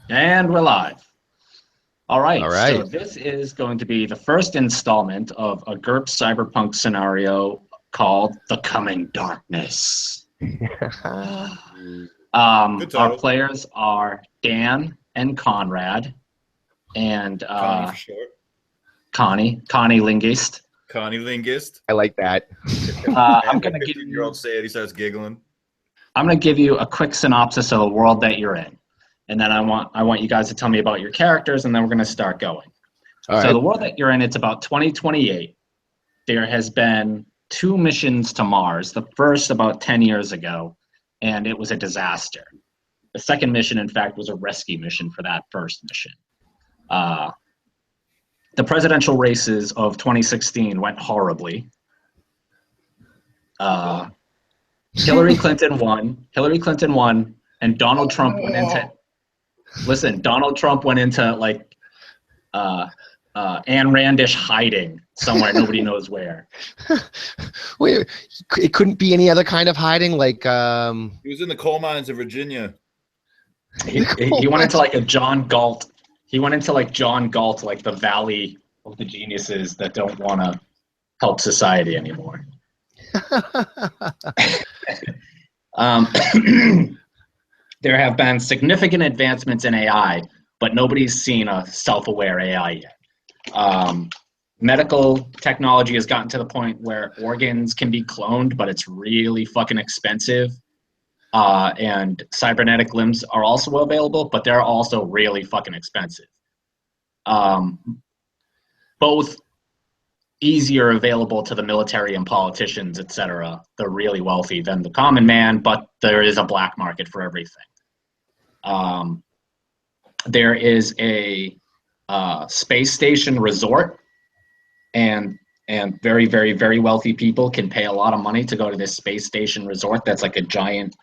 And we're live. All All right, so right. this is going to be the first installment of a GURP cyberpunk scenario called The Coming Darkness. Good Our title. players are Dan and Conrad and Connie for short. Connie Linguist. Connie Linguist. I like that. I'm And gonna the give 15-year-old you say it, he starts giggling. a quick synopsis of the world that you're in, and then I want you guys to tell me about your characters, and then we're gonna start going. All So right. the world that you're in, it's about 2028. There has been 2 missions to Mars. The first about 10 years ago, and it was a disaster. The second mission, in fact, was a rescue mission for that first mission. The presidential races of 2016 went horribly. Hillary Clinton won. And Donald Trump went into. Listen, Donald Trump went into like Anne Randish hiding somewhere, nobody knows where. Wait, it couldn't be any other kind of hiding, like He was in the coal mines of Virginia. He went into like a John Galt. He went into like John Galt, like the valley of the geniuses that don't want to help society anymore. Um, there have been significant advancements in AI, but nobody's seen a self-aware AI yet. Medical technology has gotten to the point where organs can be cloned, but it's really fucking expensive. And cybernetic limbs are also available, but they're also really fucking expensive. Both easier available to the military and politicians, etc., the really wealthy, than the common man, but there is a black market for everything. There is a space station resort, and very, very, very wealthy people can pay a lot of money to go to this space station resort that's like a giant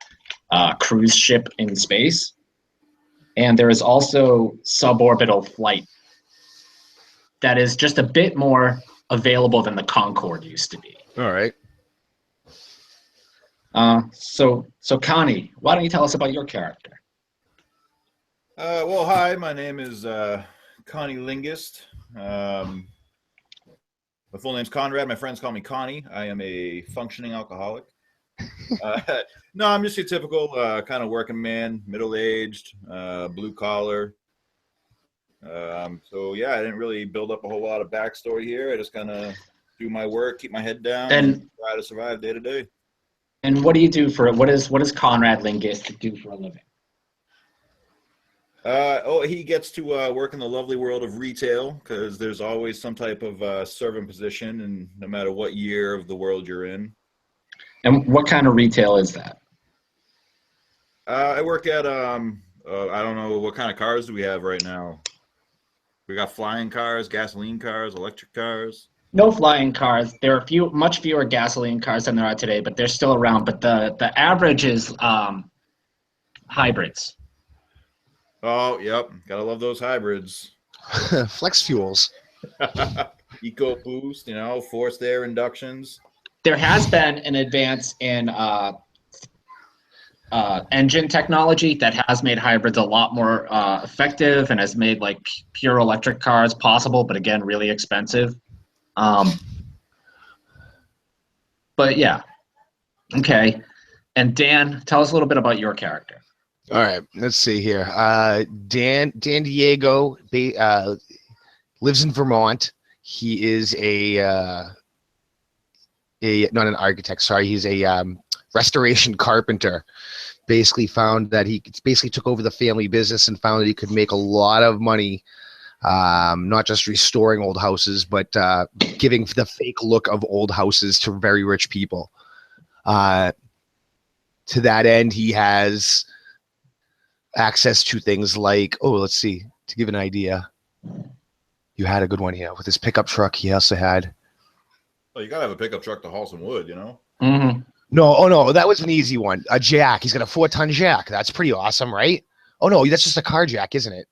cruise ship in space. And there is also suborbital flight that is just a bit more available than the Concorde used to be. all right. So Connie, why don't you tell us about your character? Well, hi, my name is Connie Linguist. My full name's Conrad. My friends call me Connie. I am a functioning alcoholic. No, I'm just your typical kind of working man, middle-aged, blue collar. So yeah, I didn't really build up a whole lot of backstory here. I just kind of do my work, keep my head down, and try to survive day to day. And what do you do for what does Conrad Linguist do for a living? He gets to work in the lovely world of retail because there's always some type of servant position, and no matter what year of the world you're in. And what kind of retail is that? I work at I don't know, what kind of cars do we have right now? We got flying cars, gasoline cars, electric cars. No flying cars. There are much fewer gasoline cars than there are today, but they're still around. But the average is hybrids. Oh, yep, gotta love those hybrids. Flex fuels. EcoBoost, forced air inductions. There has been an advance in engine technology that has made hybrids a lot more effective and has made like pure electric cars possible, but again, really expensive. But yeah, okay. And Dan, tell us a little bit about your character. All right, let's see here. Dan Diego lives in Vermont. He is not an architect. Sorry, he's a restoration carpenter. Basically, found that he basically took over the family business and found that he could make a lot of money, not just restoring old houses, but giving the fake look of old houses to very rich people. To that end, he has access to things like, let's see, to give an idea. You had a good one here with his pickup truck. He also had. Well, you gotta have a pickup truck to haul some wood, Mm-hmm. No, that was an easy one. A jack. He's got a 4-ton jack. That's pretty awesome, right? Oh no, that's just a car jack, isn't it?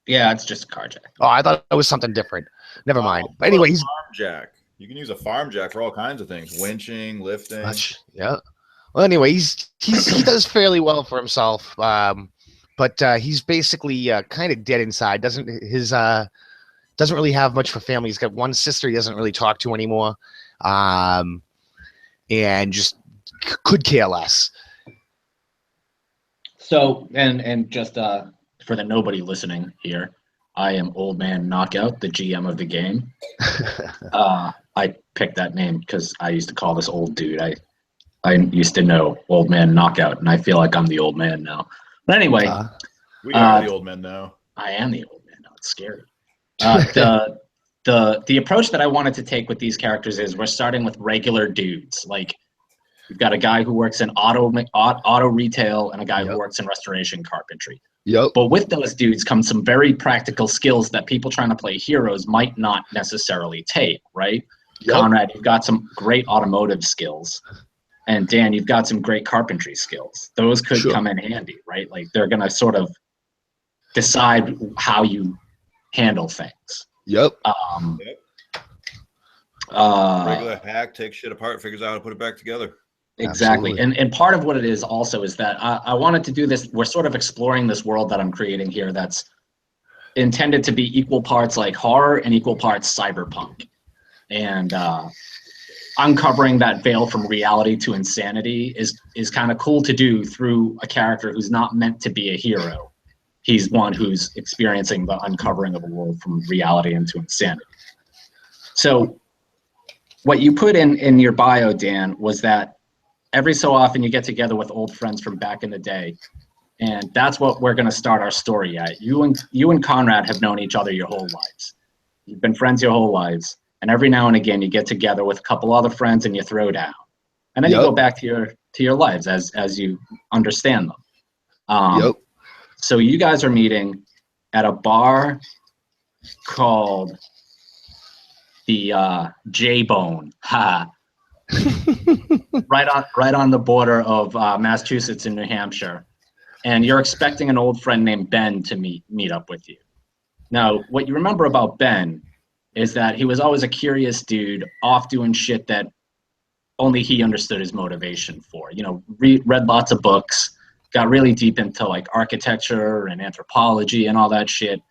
Yeah, it's just a car jack. Oh, I thought it was something different. Never mind. But anyway, he's farm jack. You can use a farm jack for all kinds of things: winching, lifting. yeah. Well, anyway, he does fairly well for himself. but he's basically kind of dead inside. Doesn't really have much for family. He's got one sister he doesn't really talk to anymore, and just could care less. So, and just for the nobody listening here, I am Old Man Knockout, the GM of the game. I picked that name because I used to call this old dude. I used to know Old Man Knockout, and I feel like I'm the old man now. But anyway, we are the old men now. I am the old man now. It's scary. The approach that I wanted to take with these characters is we're starting with regular dudes. Like, we've got a guy who works in auto retail and a guy who works in restoration carpentry. Yep. But with those dudes come some very practical skills that people trying to play heroes might not necessarily take, right? Yep. Conrad, you've got some great automotive skills. And Dan, you've got some great carpentry skills. Those could come in handy, right? Like, they're going to sort of decide how you handle things. Yep. Regular hack takes shit apart, figures out how to put it back together. Exactly. And part of what it is also is that I wanted to do this. We're sort of exploring this world that I'm creating here that's intended to be equal parts like horror and equal parts cyberpunk. And uncovering that veil from reality to insanity is kind of cool to do through a character who's not meant to be a hero. He's one who's experiencing the uncovering of a world from reality into insanity. So what you put in your bio, Dan, was that every so often you get together with old friends from back in the day, and that's what we're going to start our story at. You and Conrad have known each other your whole lives. You've been friends your whole lives, and every now and again you get together with a couple other friends and you throw down, and then you go back to your lives as you understand them. So you guys are meeting at a bar called the J-Bone. Ha. right on the border of Massachusetts and New Hampshire, and you're expecting an old friend named Ben to meet up with you. Now, what you remember about Ben is that he was always a curious dude, off doing shit that only he understood his motivation for. You know, read lots of books, got really deep into like architecture and anthropology and all that shit.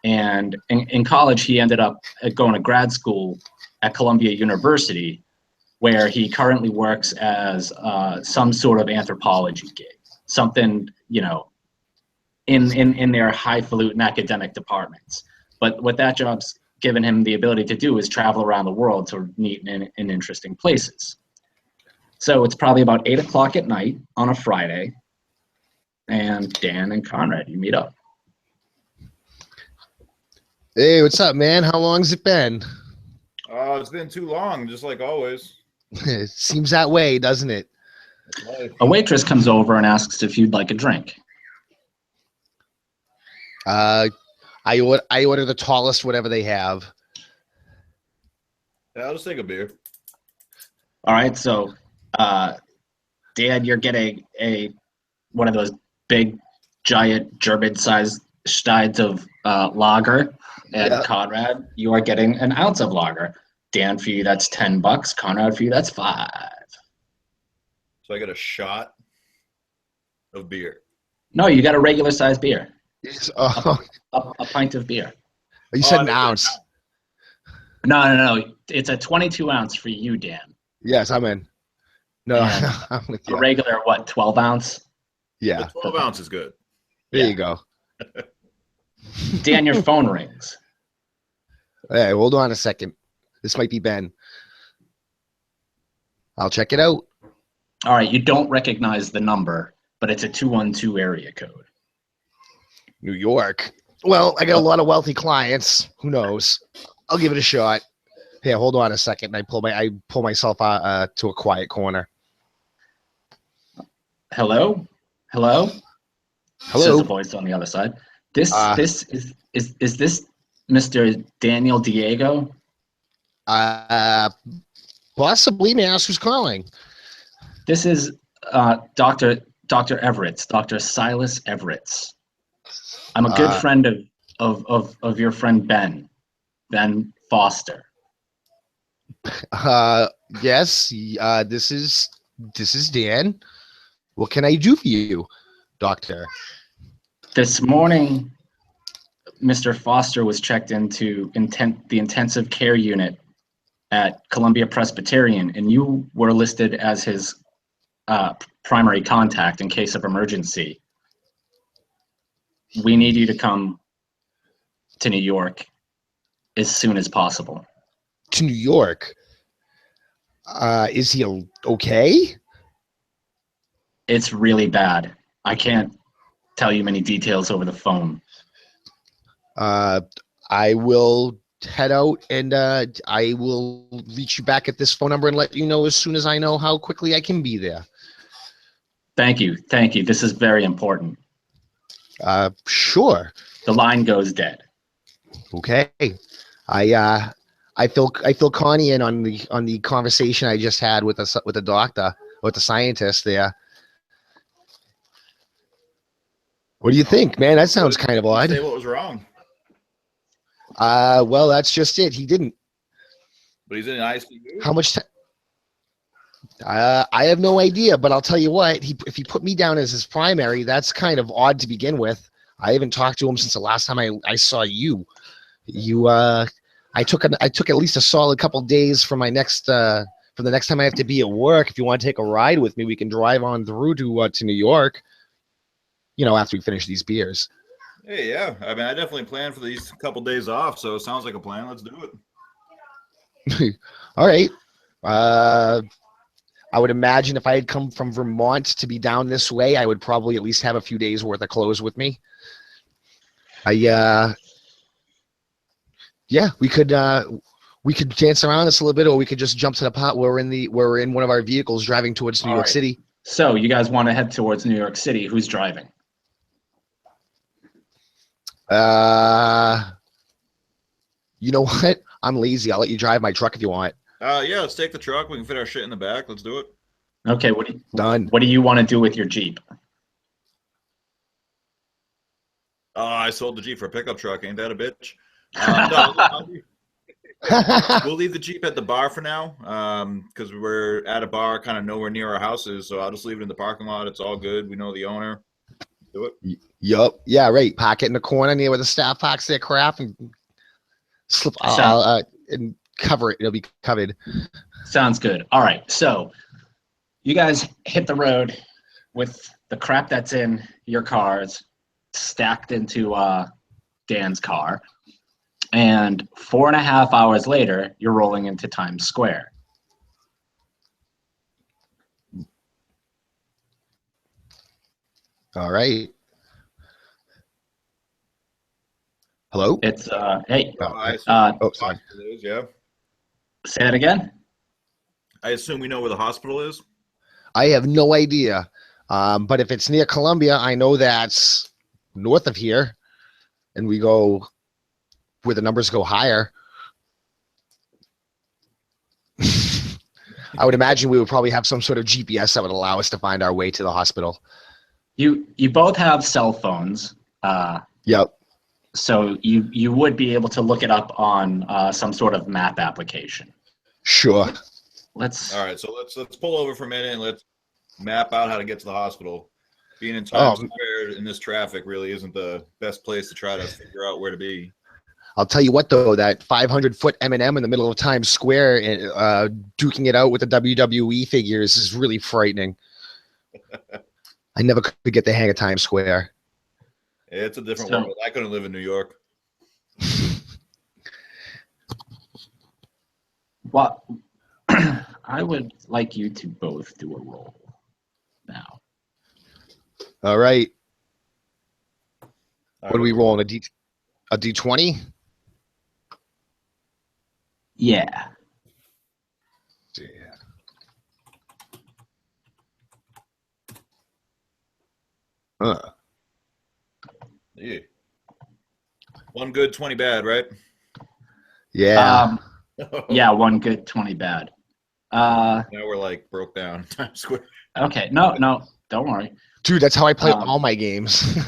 And in college, he ended up going to grad school at Columbia University, where he currently works as some sort of anthropology gig, something, you know, in their highfalutin academic departments. But what that job's given him the ability to do is travel around the world to meet in interesting places. So it's probably about 8 o'clock at night on a Friday, and Dan and Conrad, you meet up. Hey, what's up, man? How long's it been? It's been too long, just like always. It seems that way, doesn't it? A waitress comes over and asks if you'd like a drink. I order the tallest, whatever they have. Yeah, I'll just take a beer. All right, so Dan, you're getting one of those big, giant German-sized steins of lager, and Conrad, you are getting an ounce of lager. Dan, for you, that's $10. Conrad, for you, that's $5. So I get a shot of beer. No, you got a regular sized beer. Oh. A pint of beer. You said an ounce. No. It's a 22 ounce for you, Dan. Yes, I'm in. No, I'm with you. A regular, 12 ounce? Yeah. The 12 ounce is good. There you go. Dan, your phone rings. Hey, hold on a second. This might be Ben. I'll check it out. All right, you don't recognize the number, but it's a 212 area code. New York. Well, I got a lot of wealthy clients. Who knows? I'll give it a shot. Here, hold on a second. I pull myself to a quiet corner. Hello? Says a voice on the other side. Is this Mr. Daniel Diego? Possibly. May I ask who's calling? This is Dr. Everett, Dr. Silas Everett. I'm a good friend of your friend Ben Foster. Yes. This is Dan. What can I do for you, Doctor? This morning, Mr. Foster was checked into the intensive care unit at Columbia Presbyterian, and you were listed as his primary contact in case of emergency. We need you to come to New York as soon as possible. To New York? Is he okay? It's really bad. I can't tell you many details over the phone. I will head out and I will reach you back at this phone number and let you know as soon as I know how quickly I can be there. Thank you. Thank you. This is very important. Sure. The line goes dead. Okay. I feel Connie in on the conversation I just had with the doctor, with the scientist there. What do you think, man? That sounds kind of odd. Say what was wrong. Well, that's just it. He didn't. But he's in ICU. How much time? I have no idea, but I'll tell you what. If he put me down as his primary, that's kind of odd to begin with. I haven't talked to him since the last time I saw you. I took at least a solid couple days from my next for the next time I have to be at work. If you want to take a ride with me, we can drive on through to New York. You know, after we finish these beers. Hey, yeah. I mean, I definitely planned for these couple days off, so it sounds like a plan. Let's do it. All right. I would imagine if I had come from Vermont to be down this way, I would probably at least have a few days worth of clothes with me. Yeah, we could dance around this a little bit, or we could just jump to the pot where we're in one of our vehicles driving towards New York City. So you guys want to head towards New York City? Who's driving? You know what? I'm lazy. I'll let you drive my truck if you want. Yeah, let's take the truck. We can fit our shit in the back. Let's do it. Okay, Done. What do you want to do with your Jeep? I sold the Jeep for a pickup truck. Ain't that a bitch? We'll leave the Jeep at the bar for now, because we're at a bar kind of nowhere near our houses. So I'll just leave it in the parking lot. It's all good. We know the owner. Do it. Yup. Yeah, right. Park it in the corner near where the staff parks their crap and slip and cover it. It'll be covered. Sounds good. All right. So you guys hit the road with the crap that's in your cars stacked into Dan's car. And 4.5 hours later, you're rolling into Times Square. All right. Hello? It's hey. Sorry. It is, yeah. Say that again. I assume we know where the hospital is. I have no idea. But if it's near Columbia, I know that's north of here, and we go where the numbers go higher. I would imagine we would probably have some sort of GPS that would allow us to find our way to the hospital. You both have cell phones. Yep. So you would be able to look it up on some sort of map application. Sure. All right, so let's pull over for a minute and let's map out how to get to the hospital. Being in Times Square in this traffic really isn't the best place to try to figure out where to be. I'll tell you what, though, that 500-foot M&M in the middle of Times Square, duking it out with the WWE figures is really frightening. I never could get the hang of Times Square. It's a different world. I couldn't live in New York. Well, I would like you to both do a roll now. All right. What are we rolling? A D20? Yeah. Yeah. 1 good, 20 bad, right? Yeah. Yeah, 1 good, 20 bad. Now we're like broke down Times Square. Okay, no, don't worry. Dude, that's how I play all my games.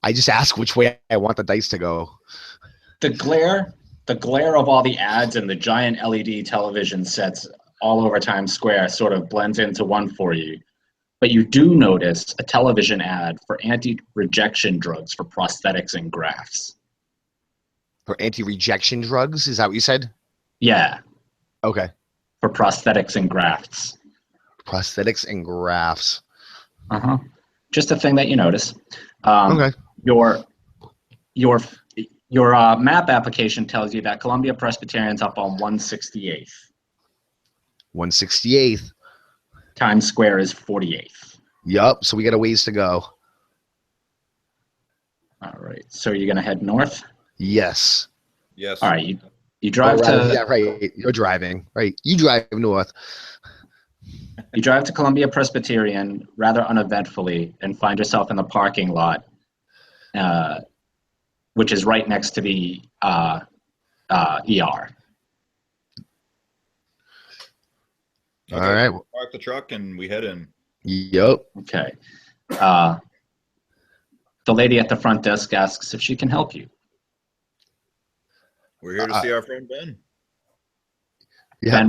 I just ask which way I want the dice to go. The glare of all the ads and the giant LED television sets all over Times Square sort of blends into one for you. But you do notice a television ad for anti-rejection drugs for prosthetics and grafts. For anti-rejection drugs, is that what you said? Yeah, Okay. for prosthetics and grafts. Prosthetics and grafts. Uh-huh. Just a thing that you notice. Okay. Your map application tells you that Columbia Presbyterian's up on 168th. 168th. Times Square is 48th. Yup. So we got a ways to go. All right. So you're gonna head north. Yes. Yes. All right. You drive to yeah, right. You're driving. Right. You drive north. you drive to Columbia Presbyterian rather uneventfully and find yourself in the parking lot, which is right next to the ER. All right. Park the truck and we head in. Yup. Okay. The lady at the front desk asks if she can help you. We're here to see our friend Ben. Yeah.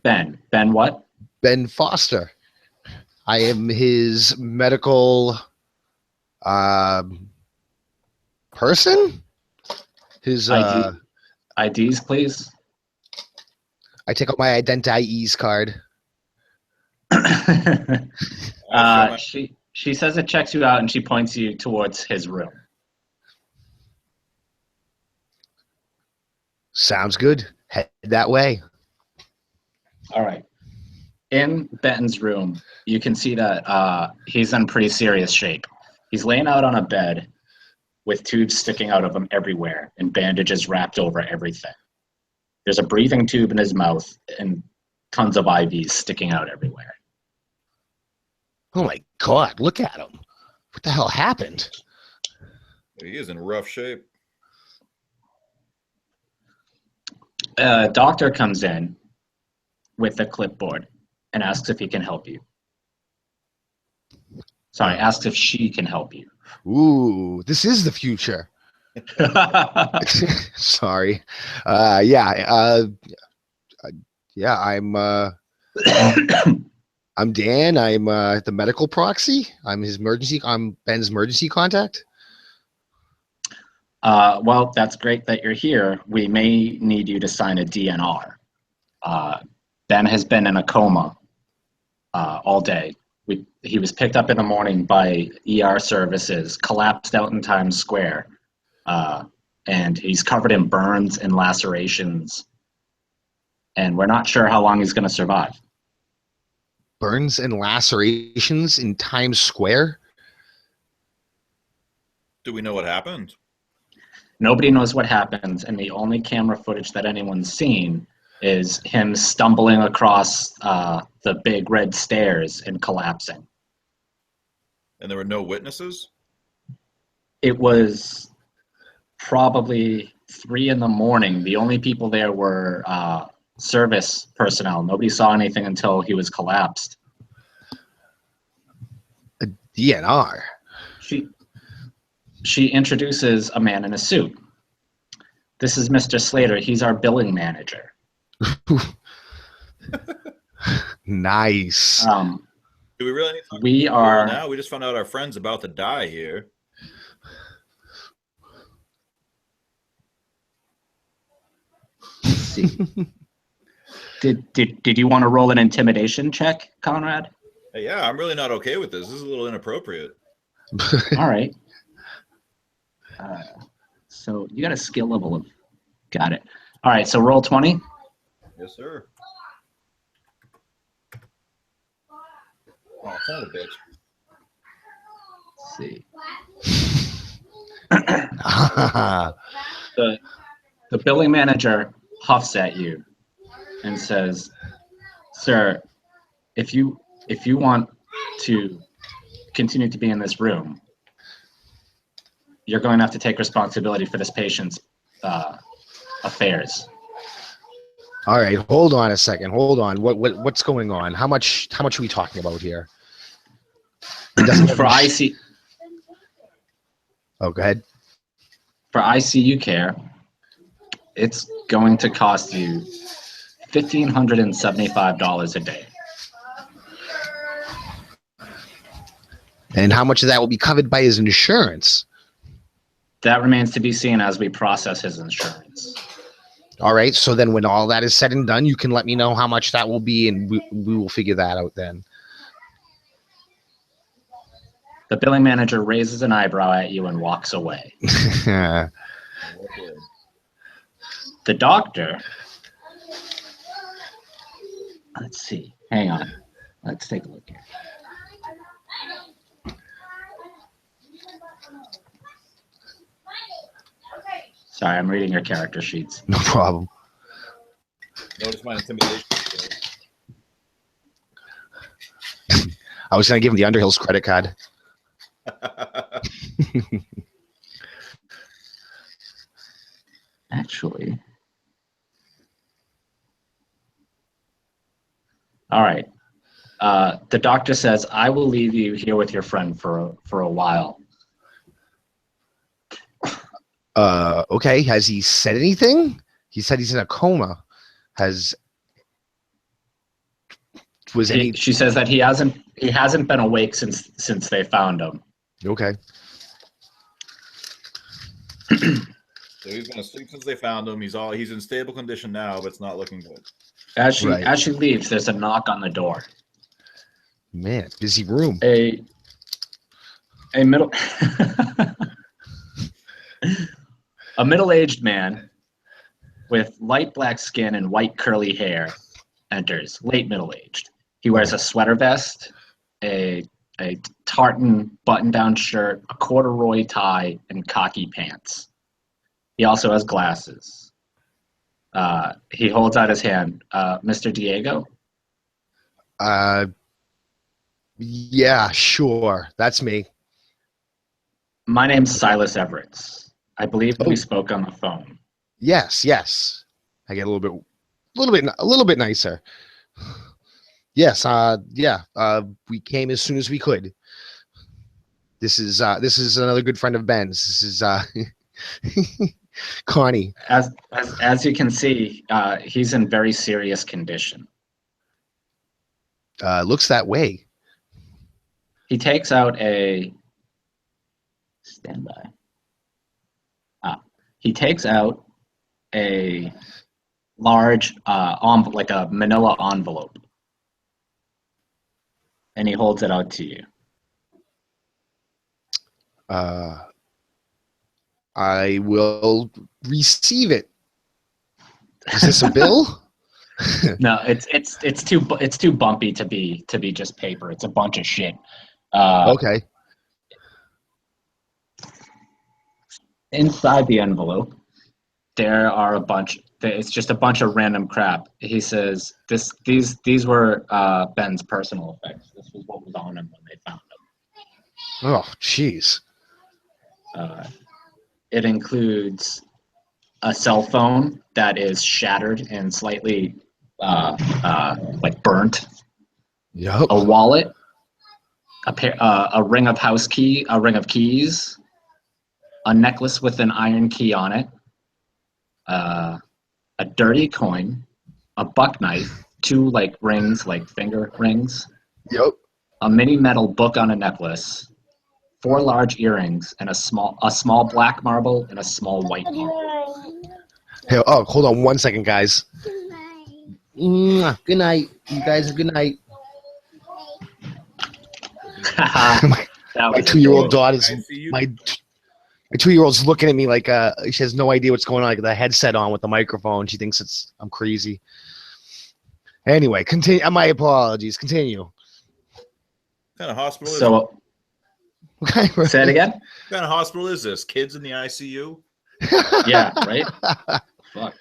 Ben what? Ben Foster. I am his medical person. His IDs, please. I take out my Identi-Ease card. She says it checks you out and she points you towards his room. Sounds good. Head that way. All right. In Benton's room, you can see that he's in pretty serious shape. He's laying out on a bed with tubes sticking out of him everywhere and bandages wrapped over everything. There's a breathing tube in his mouth and tons of IVs sticking out everywhere. Oh my God, look at him. What the hell happened? He is in rough shape. A doctor comes in with a clipboard and asks if he can help you. Sorry, asks if she can help you. Ooh, this is the future. Sorry. Yeah, I'm I'm Dan. I'm the medical proxy. I'm Ben's emergency contact. Well, that's great that you're here. We may need you to sign a DNR. Ben has been in a coma all day. He was picked up in the morning by ER services, collapsed out in Times Square, and he's covered in burns and lacerations. And we're not sure how long he's going to survive. Burns and lacerations in Times Square? Do we know what happened? Nobody knows what happens, and the only camera footage that anyone's seen is him stumbling across the big red stairs and collapsing. And there were no witnesses? It was probably 3 a.m. The only people there were service personnel. Nobody saw anything until he was collapsed. A DNR? She introduces a man in a suit. This is Mr. Slater. He's our billing manager. Nice. Do we really need to talk We are now? We just found out our friend's about to die here. Did you want to roll an intimidation check, Conrad? Hey, yeah, I'm really not okay with this. This is a little inappropriate. All right. So you got a skill level of, got it. All right, so roll 20. Yes, sir. Oh, son of a bitch. Let's see. The billing manager huffs at you and says, "Sir, if you want to continue to be in this room, you're going to have to take responsibility for this patient's affairs." All right, hold on a second. Hold on. What's going on? How much are we talking about here? For IC, oh, go ahead. for ICU care, it's going to cost you $1,575 a day. And how much of that will be covered by his insurance? That remains to be seen as we process his insurance. All right. So then when all that is said and done, you can let me know how much that will be, and we will figure that out then. The billing manager raises an eyebrow at you and walks away. The doctor, let's see, hang on. Let's take a look here. Sorry, I'm reading your character sheets. No problem. Notice my intimidation. I was going to give him the Underhill's credit card. Actually, all right. The doctor says, I will leave you here with your friend for a while. Okay. Has he said anything? He said he's in a coma. She says that he hasn't been awake since they found him. Okay. So he's been asleep since they found him. He's in stable condition now, but it's not looking good. As she leaves, there's a knock on the door. Man, busy room. A middle a middle-aged man with light black skin and white curly hair enters, late middle-aged. He wears a sweater vest, a tartan button-down shirt, a corduroy tie, and khaki pants. He also has glasses. He holds out his hand. Mr. Diego? Yeah, sure. That's me. My name's Silas Everett. I believe we spoke on the phone. Yes. I get a little bit nicer. Yes. We came as soon as we could. This is another good friend of Ben's. This is Connie. As you can see, he's in very serious condition. Looks that way. He takes out a standby. He takes out a large like a manila envelope, and he holds it out to you. I will receive it. Is this a bill? No, it's too bumpy to be just paper. It's a bunch of shit. Okay. Inside the envelope, there are it's just a bunch of random crap. He says these were Ben's personal effects. This was what was on him when they found him. Oh, jeez. It includes a cell phone that is shattered and slightly like burnt. Yep. A wallet, a ring of keys, a necklace with an iron key on it, a dirty coin, a buck knife, 2 like rings, like finger rings. Yep. A mini metal book on a necklace, 4 large earrings, and a small black marble and a small white marble. Hey, hold on 1 second, guys. Good night. You guys, good night. my 2-year-old daughter's my 2-year-old's looking at me like she has no idea what's going on, like the headset on with the microphone. She thinks I'm crazy. Anyway, continue. My apologies. Continue. What kind of hospital is So, say it again? What kind of hospital is this? Kids in the ICU? Yeah, right? Fuck.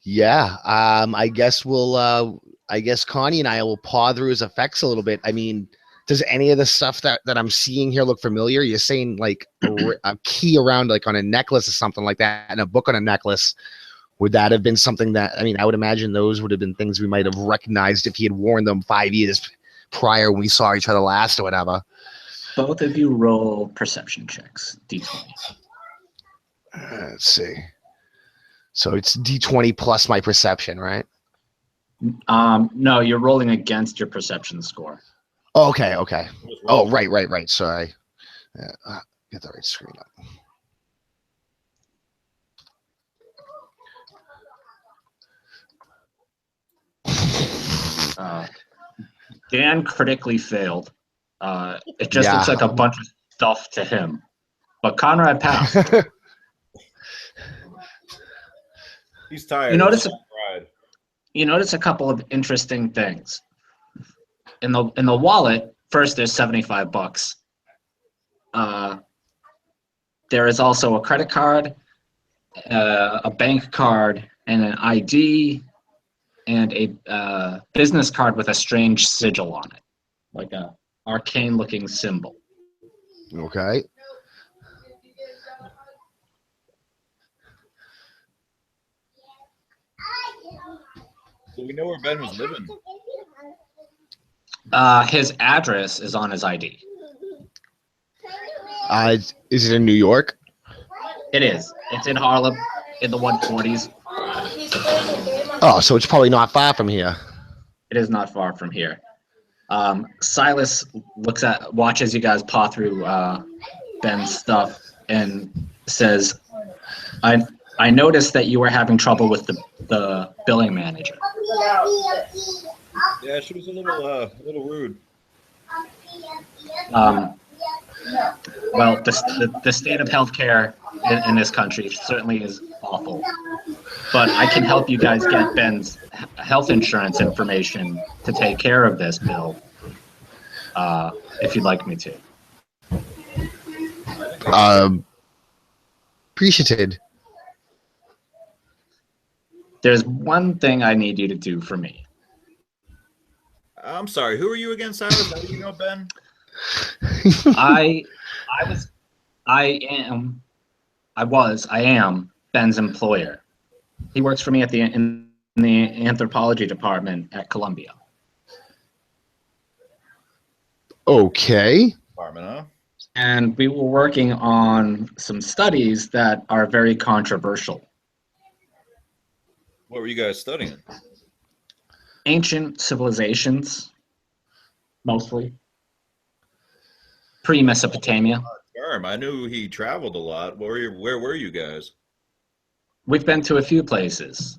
Yeah. I guess Connie and I will paw through his effects a little bit. I mean, does any of the stuff that I'm seeing here look familiar? You're saying like a key around like on a necklace or something like that, and a book on a necklace. Would that have been something that, I mean, I would imagine those would have been things we might have recognized if he had worn them 5 years prior when we saw each other last or whatever. Both of you roll perception checks, D20. Let's see. So it's D20 plus my perception, right? No, you're rolling against your perception score. Oh, okay, okay. Just Oh, roll. right. Sorry. Get the right screen up. Dan critically failed. It just looks Yeah. like a bunch of stuff to him. But Conrad passed. He's tired. You notice He's fried. You notice a couple of interesting things. In the wallet, first there's $75. There is also a credit card, a bank card, and an ID, and a business card with a strange sigil on it, like a arcane-looking symbol. Okay. So we know where Ben was living. His address is on his ID. Is it in New York? It is. It's in Harlem, in the 140s. Oh, so it's probably not far from here. It is not far from here. Silas watches you guys paw through Ben's stuff and says, I noticed that you were having trouble with the billing manager. Yeah, she was a little rude. Well, the state of healthcare in this country certainly is awful. But I can help you guys get Ben's health insurance information to take care of this bill, if you'd like me to. Appreciated. There's one thing I need you to do for me. I'm sorry. Who are you again, Silas? How do you know Ben? I am Ben's employer. He works for me in the anthropology department at Columbia. Okay. Department, huh? And we were working on some studies that are very controversial. What were you guys studying? Ancient civilizations, mostly. Pre-Mesopotamia. I knew he traveled a lot. Where were you guys? We've been to a few places.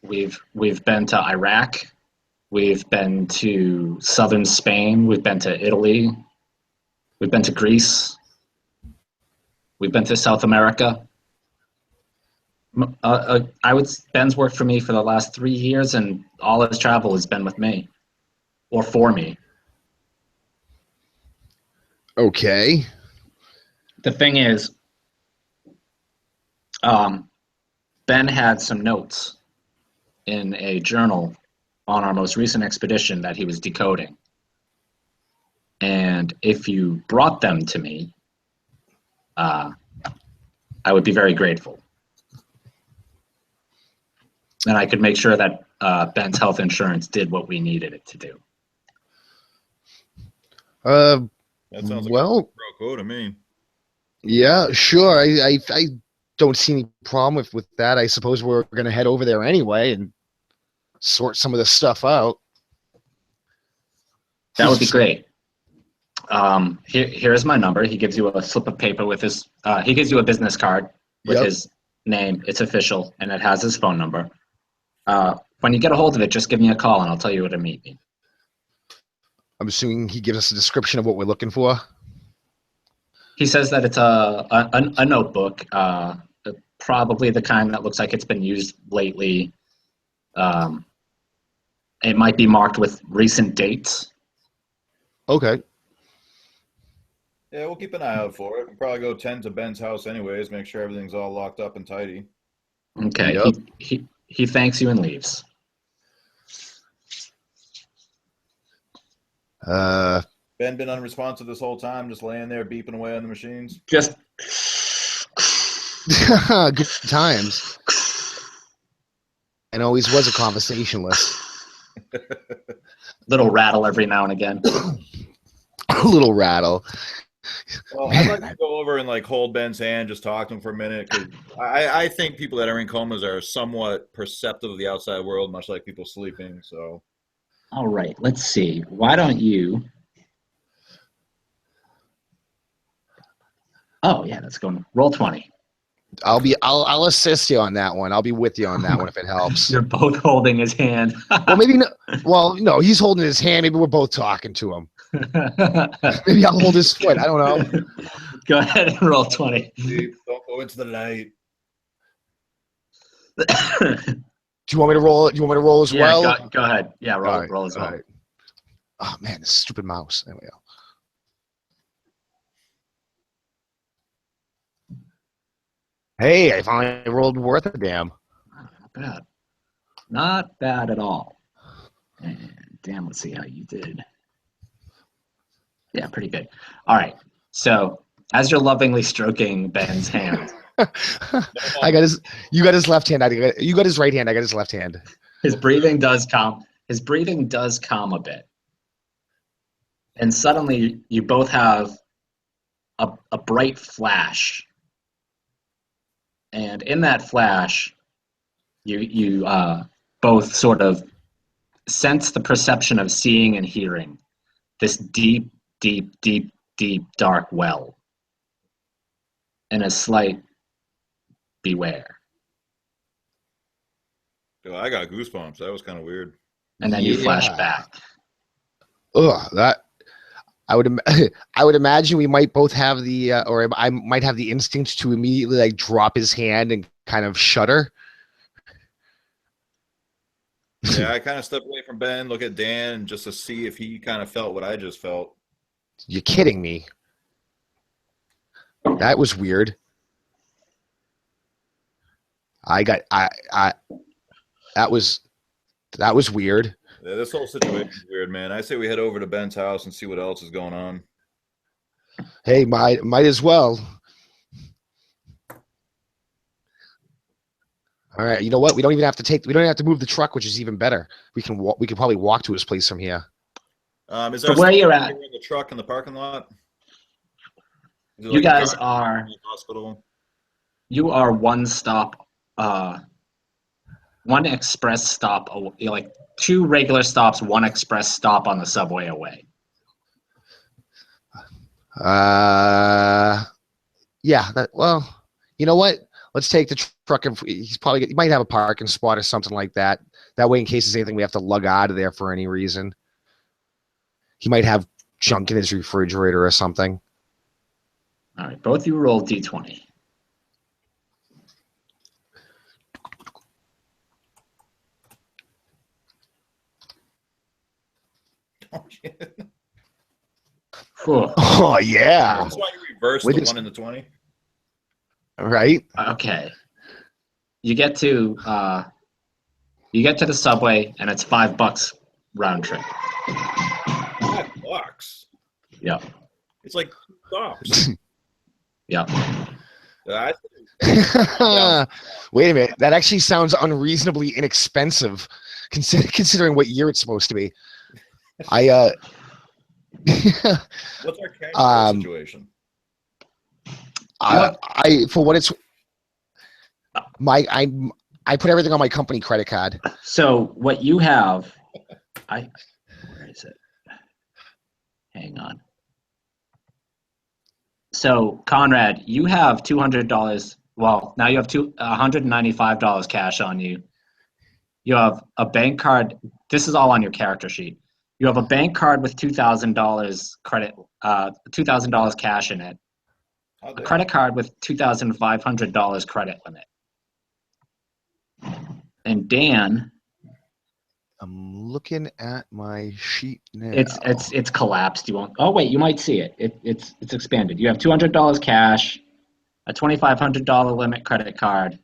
We've been to Iraq. We've been to southern Spain. We've been to Italy. We've been to Greece. We've been to South America. Ben's worked for me for the last 3 years, and all his travel has been with me, or for me. Okay. The thing is, Ben had some notes in a journal on our most recent expedition that he was decoding. And if you brought them to me, I would be very grateful. And I could make sure that Ben's health insurance did what we needed it to do. That sounds like Well, a pro quo to me. yeah, sure. I don't see any problem with that. I suppose we're going to head over there anyway and sort some of this stuff out. That would be great. Here's my number. He gives you a slip of paper with his, he gives you a business card with Yep. his name. It's official, and it has his phone number. When you get a hold of it, just give me a call, and I'll tell you where to meet me. I'm assuming he gives us a description of what we're looking for. He says that it's a notebook, probably the kind that looks like it's been used lately. It might be marked with recent dates. Okay. Yeah, we'll keep an eye out for it. We'll probably go tend to Ben's house anyways, make sure everything's all locked up and tidy. Okay. Yep. He thanks you and leaves. Ben been unresponsive this whole time, just laying there beeping away on the machines. Just Good times. And always was a conversationalist. little rattle every now and again. A little rattle. Well, Man, I'd like to go over and like hold Ben's hand, just talk to him for a minute, because I think people that are in comas are somewhat perceptive of the outside world, much like people sleeping. So All right, let's see. Why don't you? Oh yeah, that's going. Roll 20. I'll assist you on that one. I'll be with you on that one if it helps. You're both holding his hand. Well, maybe no. Well, no, he's holding his hand. Maybe we're both talking to him. Maybe I'll hold his foot. I don't know. Go ahead and roll 20. don't go into the light. Do you want me to roll? Do you want me to roll as Yeah, well? go ahead. Yeah, roll, All right, roll as well. all right. Oh man, this stupid mouse. There we go. Hey, I finally rolled worth a damn. Not bad. Not bad at all. And damn, let's see how you did. Yeah, pretty good. All right. So as you're lovingly stroking Ben's hand, I got his. You got his left hand. You got his right hand. I got his left hand. his breathing does calm. His breathing does calm a bit. And suddenly you both have a bright flash. And in that flash, you both sort of sense the perception of seeing and hearing this deep, deep, deep, deep, dark well. And a slight beware. Dude, I got goosebumps. That was kind of weird. And then you flash Yeah. back. Ugh, that. I would imagine we might both have the, or I might have the instinct to immediately like drop his hand and kind of shudder. Yeah, I kind of stepped away from Ben, look at Dan, just to see if he kind of felt what I just felt. You're kidding me. That was weird. That was weird. Yeah, this whole situation is weird, man. I say we head over to Ben's house and see what else is going on. Hey, might as well. All right, you know what? We don't even have to move the truck, which is even better. We can probably walk to his place from here. Is there From where you're at, in the truck in the parking lot? Is it you like a guys car are in the hospital? you are one stop, one express stop, like two regular stops, one express stop on the subway away. Yeah. Well, you know what? Let's take the truck. And he might have a parking spot or something like that. That way, in case there's anything we have to lug out of there for any reason, he might have junk in his refrigerator or something. All right, both of you roll d20. Oh, shit. Whew. Oh yeah, That's why you reversed With the his- 1 in the 20. right. Okay. You get to the subway and it's $5 round trip. $5. Yep. It's like $2. Yep. I Wait a minute. That actually sounds unreasonably inexpensive, considering what year it's supposed to be. What's our cash flow situation? I for what it's I put everything on my company credit card. So what you have, where is it? Hang on. So Conrad, you have $200. Well, now you have $195 cash on you. You have a bank card. This is all on your character sheet. You have a bank card with $2,000 credit, $2,000 cash in it. How A dare- credit card with $2,500 credit limit. And Dan, I'm looking at my sheet now. it's collapsed. You won't. Oh wait, you might see it. It's expanded. You have $200 cash, a $2,500 limit credit card,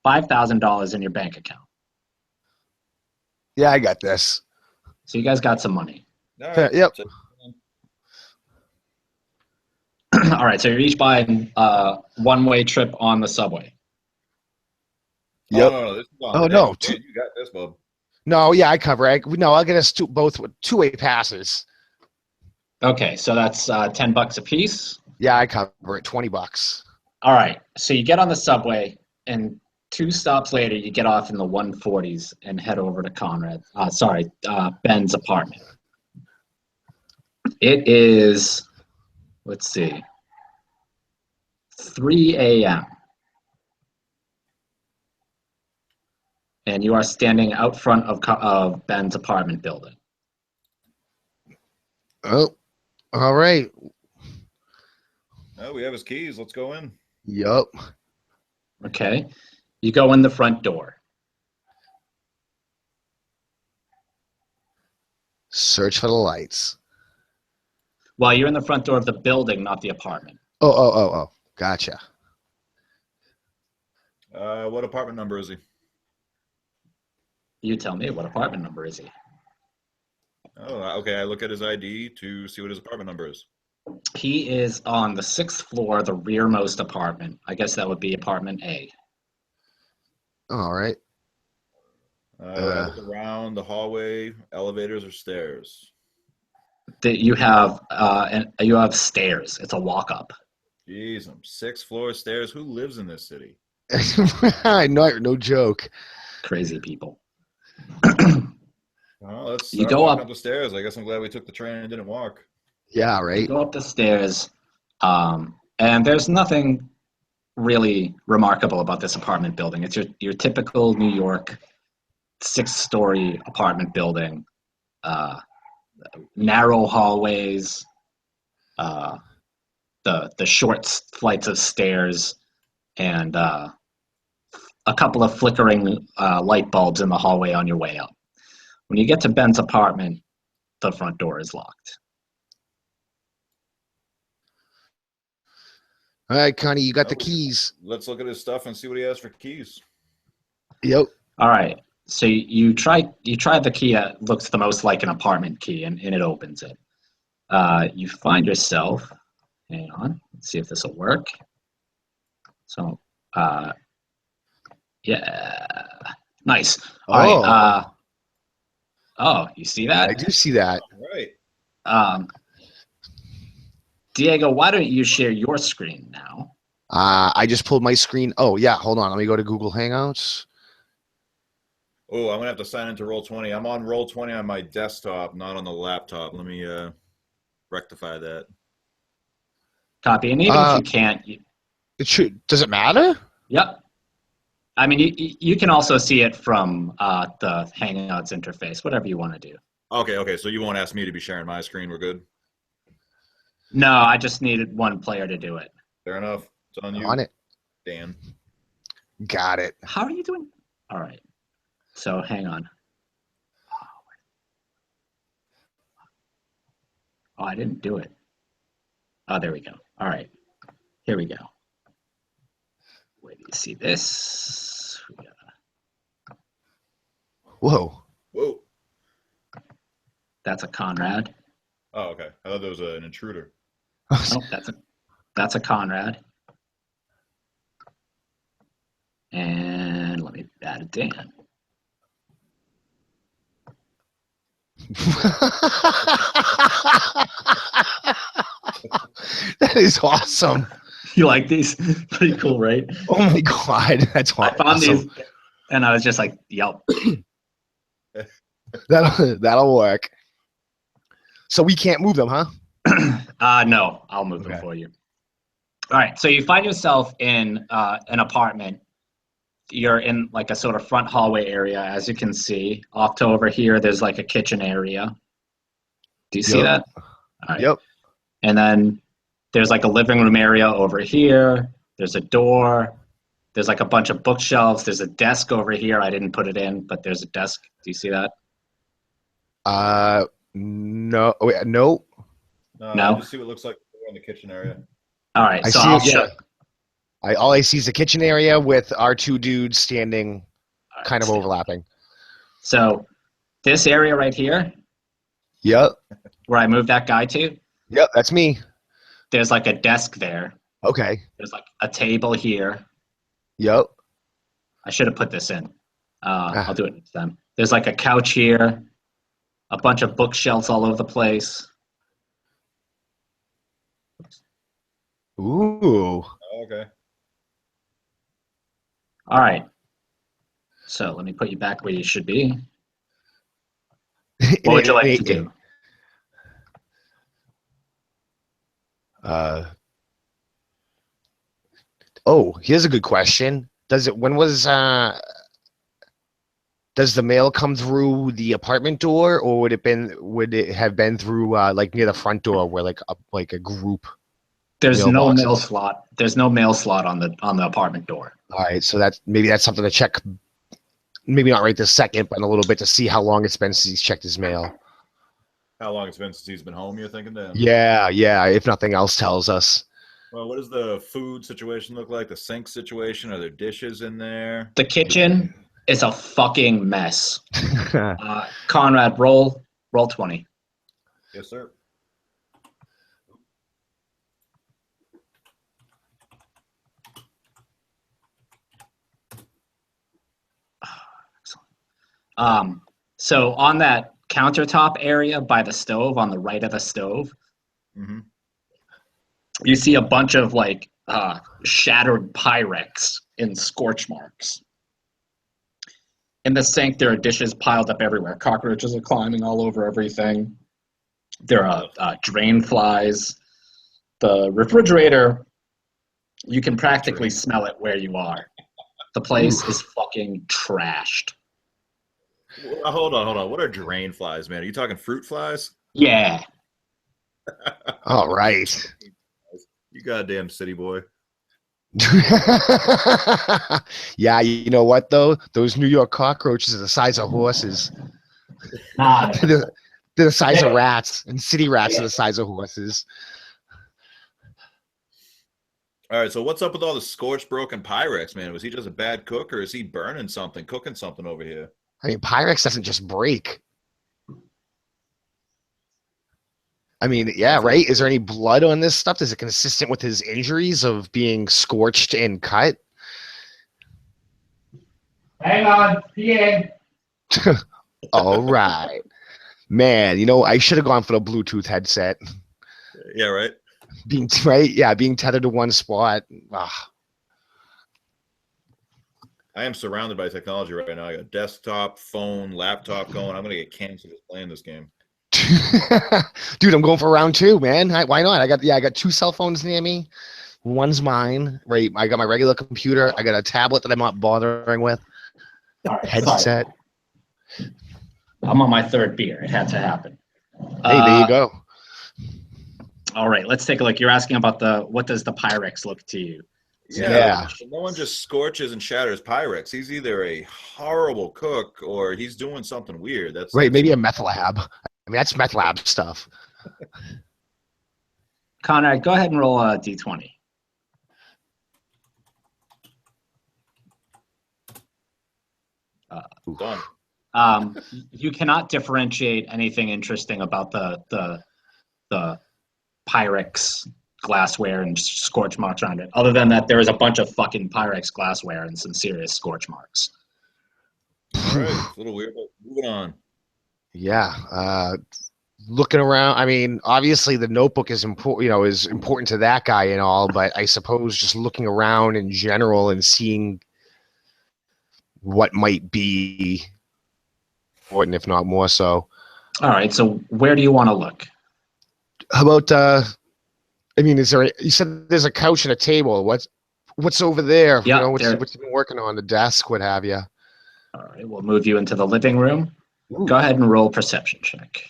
$5,000 in your bank account. Yeah, I got this. So you guys got some money. All right, Yep. that's it. All right, so you're each buying one-way trip on the subway. Yep. No, this is on Oh, Dan. no, Dan, you got this, bub. No, yeah, I cover it. No, I'll get us both two-way passes. Okay, so that's $10 a piece. Yeah, I cover it. $20. All right, so you get on the subway, and 2 stops later, you get off in the 140s and head over to Ben's apartment. It is, let's see, 3 a.m. And you are standing out front of Ben's apartment building. Oh, all right. Oh, we have his keys. Let's go in. Yup. Okay, you go in the front door. Search for the lights. Well, you're in the front door of the building, not the apartment. Oh. Gotcha. What apartment number is he? You tell me, what apartment number is he? Oh, okay. I look at his ID to see what his apartment number is. He is on the 6th floor, the rearmost apartment. I guess that would be apartment A. All right. I look around the hallway, elevators or stairs. You have stairs. It's a walk up. Jeez, 6th floor stairs. Who lives in this city? No joke. Crazy people. Well, let's You start go walking up- up the stairs. I guess I'm glad we took the train and didn't walk. Yeah, You right. go up the stairs, and there's nothing really remarkable about this apartment building. It's your typical New York 6-story apartment building. Narrow hallways, the short flights of stairs, and a couple of flickering light bulbs in the hallway on your way up. When you get to Ben's apartment, the front door is locked. All right, Connie, you got the keys. Let's look at his stuff and see what he has for keys. Yep. All right. So you try the key that looks the most like an apartment key, and it opens it. You find yourself. Hang on. Let's see if this will work. So, yeah, nice. All right. Oh, you see that? I do see that. All right. Diego, why don't you share your screen now? I just pulled my screen. Oh, yeah. Hold on. Let me go to Google Hangouts. Oh, I'm gonna have to sign into Roll20. I'm on Roll20 on my desktop, not on the laptop. Let me rectify that. Copy. And even if you can't, Does it matter? yep. I mean, you can also see it from the Hangouts interface, whatever you want to do. Okay. So you won't ask me to be sharing my screen. We're good. No, I just needed one player to do it. Fair enough. It's on you, On it. Dan. Got it. How are you doing? All right. So hang on. Oh, I didn't do it. Oh, there we go. All right. Here we go. Wait, do you see this? Whoa. Whoa. That's a Conrad. Oh, okay. I thought there was an intruder. Nope, that's a Conrad. And let me add a Dan. That is awesome. You like these? Pretty cool, right? Oh my god, that's I awesome. found these, and I was just like, "Yep." That'll work. So we can't move them, huh? No, I'll move them Okay. for you. All right, so you find yourself in an apartment. You're in like a sort of front hallway area, as you can see. Off to over here, there's like a kitchen area. Do you see Yep. that? All right. Yep. And then there's like a living room area over here. There's a door. There's like a bunch of bookshelves. There's a desk over here. I didn't put it in, but there's a desk. Do you see that? No. Oh, wait, no. No? I just see what it looks like in the kitchen area. All right, I so see I'll it, yeah. show. All I see is the kitchen area with our two dudes standing All kind of right, overlapping. So this area right here, Yep. where I moved that guy to, Yep, that's me. there's like a desk there. Okay. There's like a table here. Yep. I should have put this in. I'll do it next time. There's like a couch here, a bunch of bookshelves all over the place. Ooh. Okay. All right. So let me put you back where you should be. What would you like to do? Oh, here's a good question. Does the mail come through the apartment door, or would it have been through like near the front door where like a group There's no mailboxes? mail slot. There's no mail slot on the apartment door. All right, so that's something to check. Maybe not right this second, but in a little bit to see how long it's been since he's checked his mail. How long it's been since he's been home, you're thinking then? Yeah. If nothing else tells us. Well, what does the food situation look like? The sink situation? Are there dishes in there? The kitchen is a fucking mess. Conrad, roll 20. Yes, sir. So on that countertop area by the stove, on the right of the stove, you see a bunch of like shattered Pyrex in scorch marks. In the sink, there are dishes piled up everywhere. Cockroaches are climbing all over everything. There are drain flies. The refrigerator, you can practically smell it where you are. The place is fucking trashed. Well, hold on. What are drain flies, man? Are you talking fruit flies? Yeah. All right. You goddamn city boy. Yeah, you know what though? Those New York cockroaches are the size of horses. Nah, They're the size of rats, and city rats are the size of horses. All right, so what's up with all the scorched, broken Pyrex, man? Was he just a bad cook, or is he burning something, cooking something over here? I mean, Pyrex doesn't just break. I mean, yeah, right? Is there any blood on this stuff? Is it consistent with his injuries of being scorched and cut? hang on, PA. All right. Man, I should have gone for the Bluetooth headset. Yeah, right? Being tethered to one spot. I am surrounded by technology right now. I got desktop, phone, laptop going. I'm going to get canceled just playing this game. Dude, I'm going for round 2, man. Why not? I got 2 cell phones near me. One's mine, right? I got my regular computer. I got a tablet that I'm not bothering with. Right, headset. sorry. I'm on my 3rd beer. It had to happen. Hey, there you go. All right, let's take a look. You're asking about what does the Pyrex look to you? Yeah. No one just scorches and shatters Pyrex. He's either a horrible cook or he's doing something weird. That's right. Maybe a meth lab. I mean, that's meth lab stuff. Conrad, go ahead and roll a d20. Done. You cannot differentiate anything interesting about the Pyrex glassware and scorch marks around it, other than that there is a bunch of fucking Pyrex glassware and some serious scorch marks. All right, it's a little weird, but moving on. Yeah. Looking around, I mean, obviously the notebook is important, is important to that guy and all, but I suppose just looking around in general and seeing what might be important, if not more so. All right, so where do you want to look? How about I mean, you said there's a couch and a table. What's over there? Yeah, what you've been working on, the desk, what have you? All right, we'll move you into the living room. Ooh. Go ahead and roll perception check.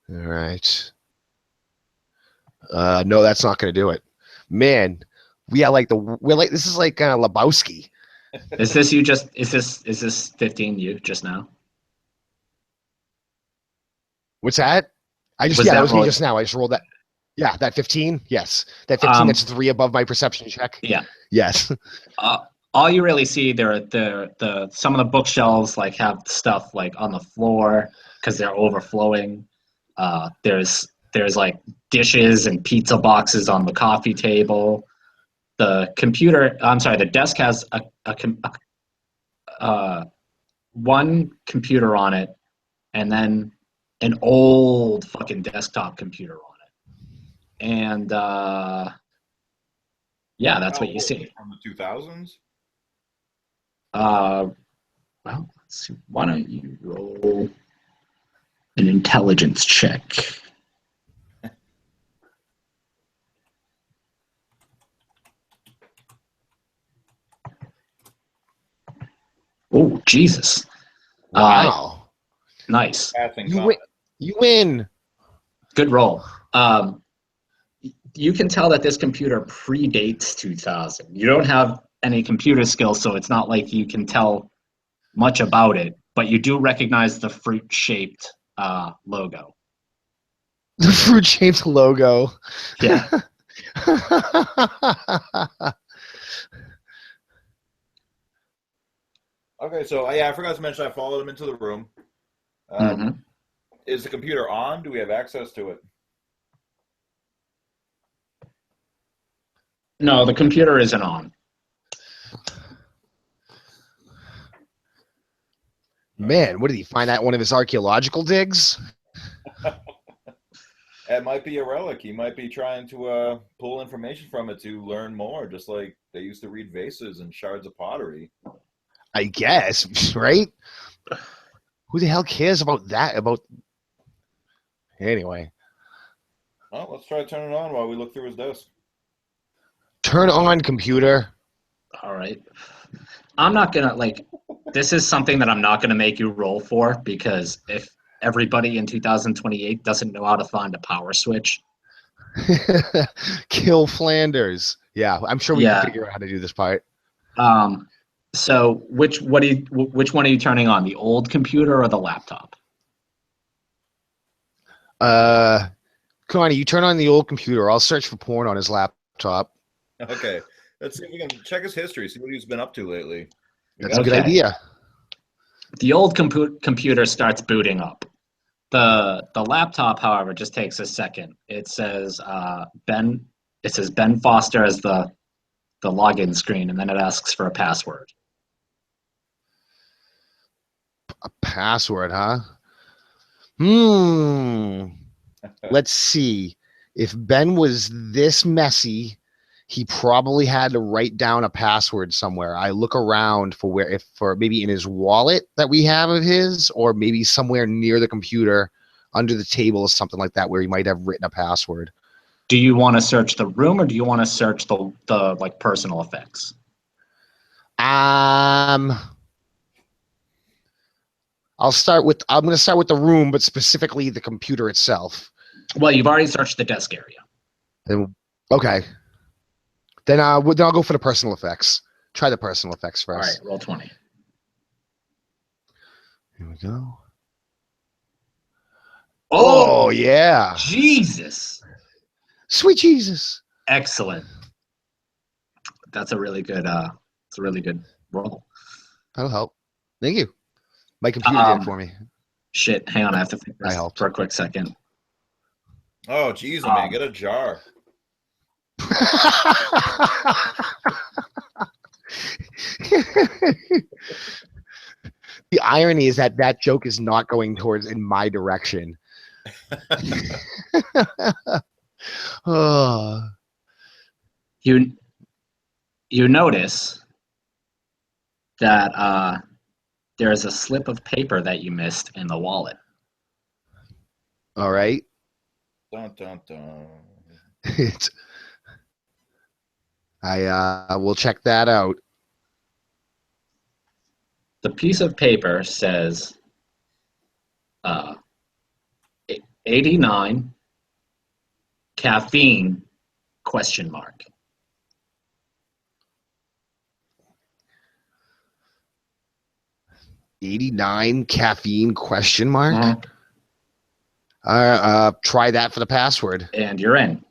All right. No, that's not going to do it. Man, we're like this is like Lebowski. Is this 15 you just now? What's that? That was me just now. I just rolled that. Yeah, that 15. Yes, that 15. That's 3 above my perception check. Yeah. Yes. All you really see some of the bookshelves like have stuff like on the floor because they're overflowing. There's like dishes and pizza boxes on the coffee table. The desk has one computer on it, and then an old fucking desktop computer on it. And Yeah, that's How what you old? see. From the 2000s? Well, let's see. Why don't you roll an intelligence check? Oh, Jesus. Wow. Nice. Passing You comment. win. You win. Good roll. You can tell that this computer predates 2000. You don't have any computer skills, so it's not like you can tell much about it, but you do recognize the fruit-shaped logo. The fruit-shaped logo. Yeah. Okay, so yeah, I forgot to mention I followed him into the room. Mhm. Is the computer on? Do we have access to it? No, the computer isn't on. Man, what did he find out? One of his archaeological digs? It might be a relic. He might be trying to pull information from it to learn more, just like they used to read vases and shards of pottery. I guess, right? Who the hell cares about that? Anyway, Well, let's try to turn it on while we look through his desk. turn on computer. All right. I'm not gonna this is something that I'm not gonna make you roll for, because if everybody in 2028 doesn't know how to find a power switch, Kill Flanders. Yeah, I'm sure we Yeah. can figure out how to do this part. so which one are you turning on? The old computer or the laptop? Connie, you turn on the old computer. I'll search for porn on his laptop. Okay, let's see if we can check his history, see what he's been up to lately. That's a good Okay. idea. The old computer starts booting up. The laptop, however, just takes a second. It says Ben Foster as the login screen, and then it asks for a password. A password, huh? Let's see. If Ben was this messy, he probably had to write down a password somewhere. I look around for maybe in his wallet that we have of his, or maybe somewhere near the computer under the table or something like that where he might have written a password. Do you want to search the room, or do you want to search the personal effects? I'm going to start with the room, but specifically the computer itself. Well, you've already searched the desk area. Okay. Then I'll go for the personal effects. Try the personal effects All first. right, roll 20. Here we go. Oh, Oh yeah. Jesus. Sweet Jesus. Excellent. That's a really good roll. That'll help. Thank you. My computer did it for me. Shit, hang on, I have to think I this helped. for a quick second. Oh, geez, man, get a jar. The irony is that joke is not going towards in my direction. Oh. You notice that there is a slip of paper that you missed in the wallet. All right. Dun, dun, dun. I will check that out. The piece of paper says 89 caffeine ? 89 caffeine ? Mhm. Try that for the password. And you're in.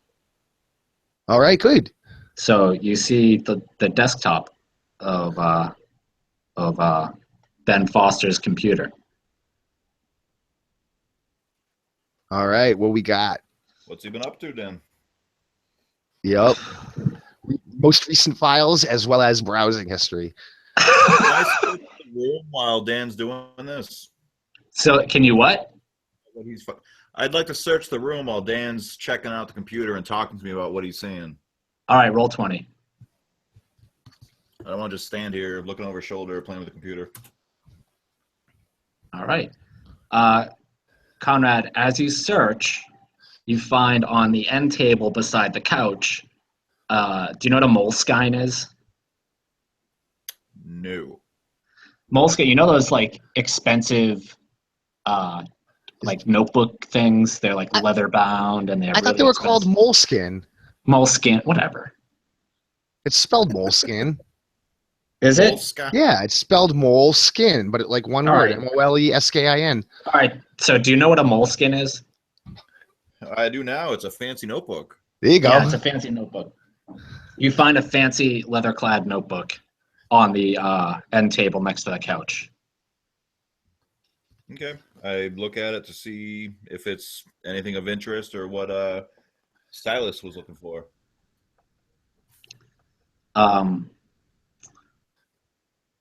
All right, good. So you see the desktop of Ben Foster's computer. All right, what we got? What's he been up to, Dan? Yep. Most recent files as well as browsing history. Can I search the room while Dan's doing this? So can you what? I'd like to search the room while Dan's checking out the computer and talking to me about what he's seeing. All right, roll 20. I don't want to just stand here looking over his shoulder, playing with the computer. All right. Conrad, as you search, you find on the end table beside the couch, do you know what a Moleskine is? No. Moleskine, you know those like expensive like notebook things? They're like leather bound and they're I thought really they were expensive. called moleskin. Moleskine, whatever. It's spelled moleskin. Is it? Moleskine. Yeah, it's spelled moleskin, but like one All word, right. Moleskin. All right. So do you know what a Moleskine is? I do now. It's a fancy notebook. There you go. Yeah, it's a fancy notebook. You find a fancy leather-clad notebook on the end table next to the couch. Okay. I look at it to see if it's anything of interest or what stylist was looking for.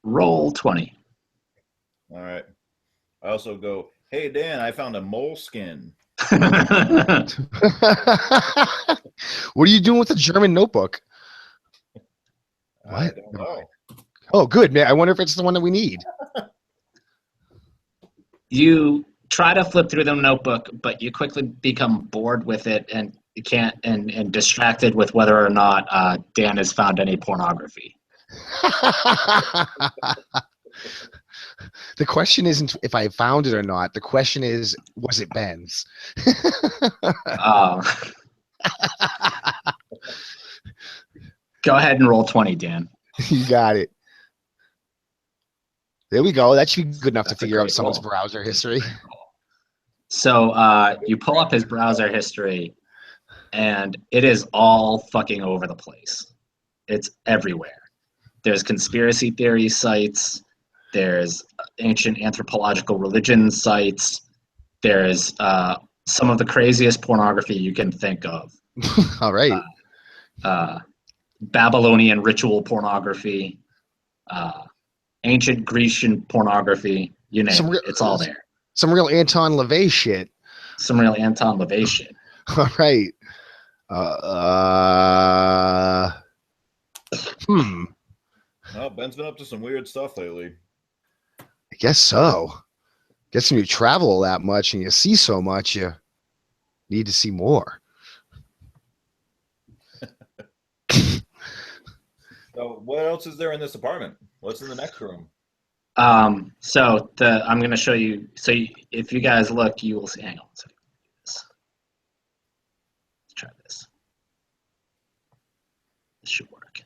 Roll 20. All right. I also go, hey, Dan, I found a moleskin. What are you doing with the German notebook? I What? don't know. Oh, good, man. I wonder if it's the one that we need. You try to flip through the notebook, but you quickly become bored with it and you can't and distracted with whether or not Dan has found any pornography. The question isn't if I found it or not. The question is, was it Ben's? Go ahead and roll 20, Dan. You got it. There we go. That should be good enough That's to a figure out great someone's roll. browser history. So you pull up his browser history, and it is all fucking over the place. It's everywhere. There's conspiracy theory sites. There's ancient anthropological religion sites. There's some of the craziest pornography you can think of. All right. Babylonian ritual pornography, ancient Grecian pornography, you name it. It's all there. Some real Anton LaVey shit. Some real Anton LaVey shit. All right. Well, Ben's been up to some weird stuff lately. I guess so. Guess when you travel that much and you see so much, you need to see more. So what else is there in this apartment? What's in the next room? So I'm going to show you. So if you guys look, you will see. Hang on a second. Let's try this. This should work.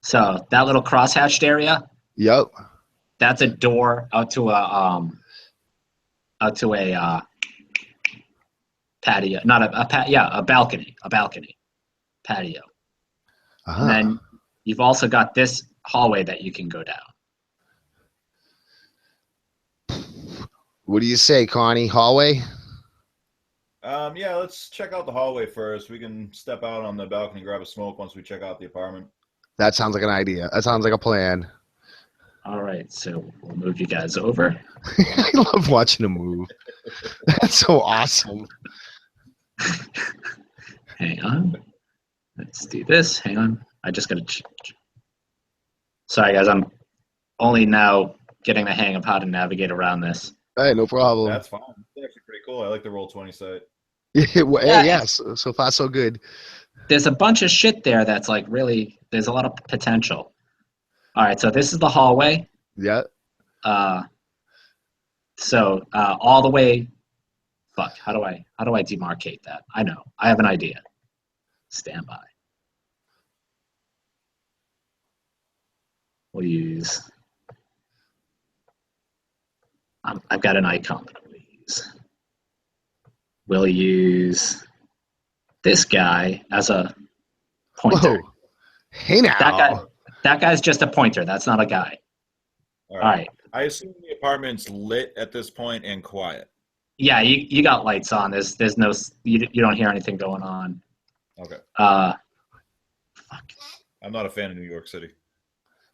So that little cross-hatched area, Yep. that's a door out to a patio. Not a balcony. A balcony. Patio. Uh-huh. And then you've also got this hallway that you can go down. What do you say, Connie? Hallway? Yeah, let's check out the hallway first. We can step out on the balcony and grab a smoke once we check out the apartment. That sounds like an idea. That sounds like a plan. All right, so we'll move you guys over. I love watching him move. That's so awesome. Hang on. Let's do this. Hang on. I just got to. Sorry, guys. I'm only now getting the hang of how to navigate around this. Hey, no problem. That's fine. It's actually pretty cool. I like the Roll20 site. So far so good. There's a bunch of shit there that's like really. There's a lot of potential. All right, so this is the hallway. Yeah. So all the way. Fuck. How do I demarcate that? I know. I have an idea. Stand by. We'll use. I've got an icon that I'm going to use. We'll use this guy as a pointer. Whoa. Hey now. That guy's just a pointer. That's not a guy. All right. I assume the apartment's lit at this point and quiet. Yeah, you got lights on. There's no you don't hear anything going on. Okay. Fuck. I'm not a fan of New York City.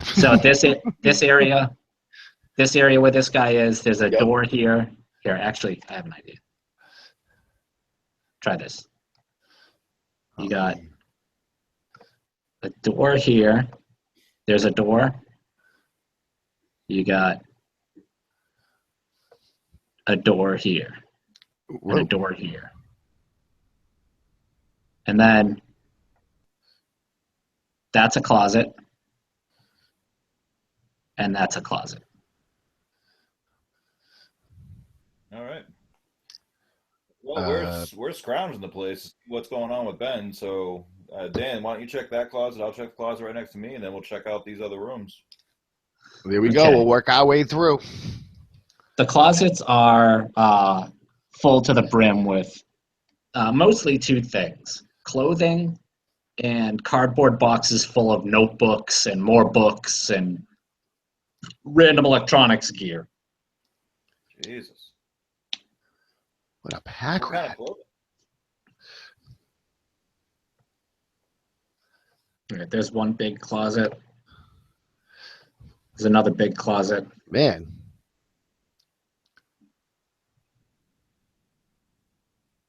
So this area where this guy is, there's a door here. Here, actually, I have an idea. Try this. You got a door here. there's a door. You got a door here and a Whoa. door here. And then that's a closet. And that's a closet. All right. Well, we're scrounging the place. What's going on with Ben? So, Dan, why don't you check that closet? I'll check the closet right next to me, and then we'll check out these other rooms. There we go. Okay. We'll work our way through. The closets are full to the brim with mostly two things: clothing and cardboard boxes full of notebooks and more books and random electronics gear. Jesus. What a pack What kind rat. of clothing? All right, there's one big closet. There's another big closet. Man.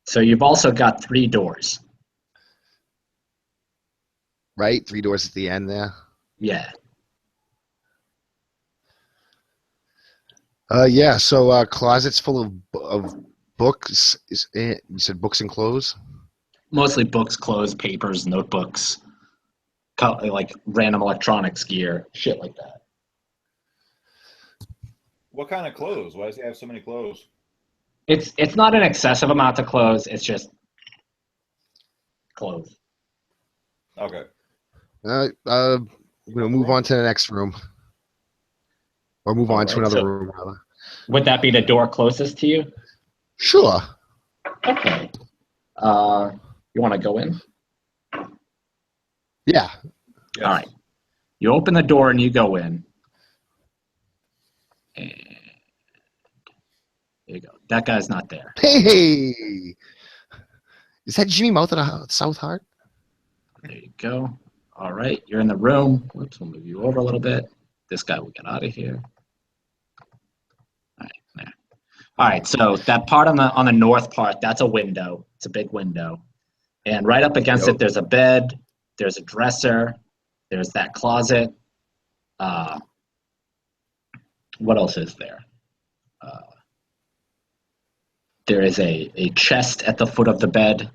So you've also got 3 doors. Right? 3 doors at the end there. Yeah. Yeah, so closets full of books. You said books and clothes? Mostly books, clothes, papers, notebooks, like random electronics gear, shit like that. What kind of clothes? Why does he have so many clothes? It's not an excessive amount of clothes. It's just clothes. Okay. We're going to move on to the next room. Or move on to Alright, another so- room, rather. Would that be the door closest to you? Sure. Okay. You want to go in? Yeah. Yes. All right. You open the door and you go in. And there you go. That guy's not there. Hey! Is that Jimmy Mouth of the South Heart? There you go. All right. You're in the room. Whoops, we'll move you over a little bit. This guy will get out of here. All right, there. All right, so that part on the north part, that's a window. It's a big window. And right up against Yep. it, there's a bed, there's a dresser, there's that closet. What else is there? There is a chest at the foot of the bed.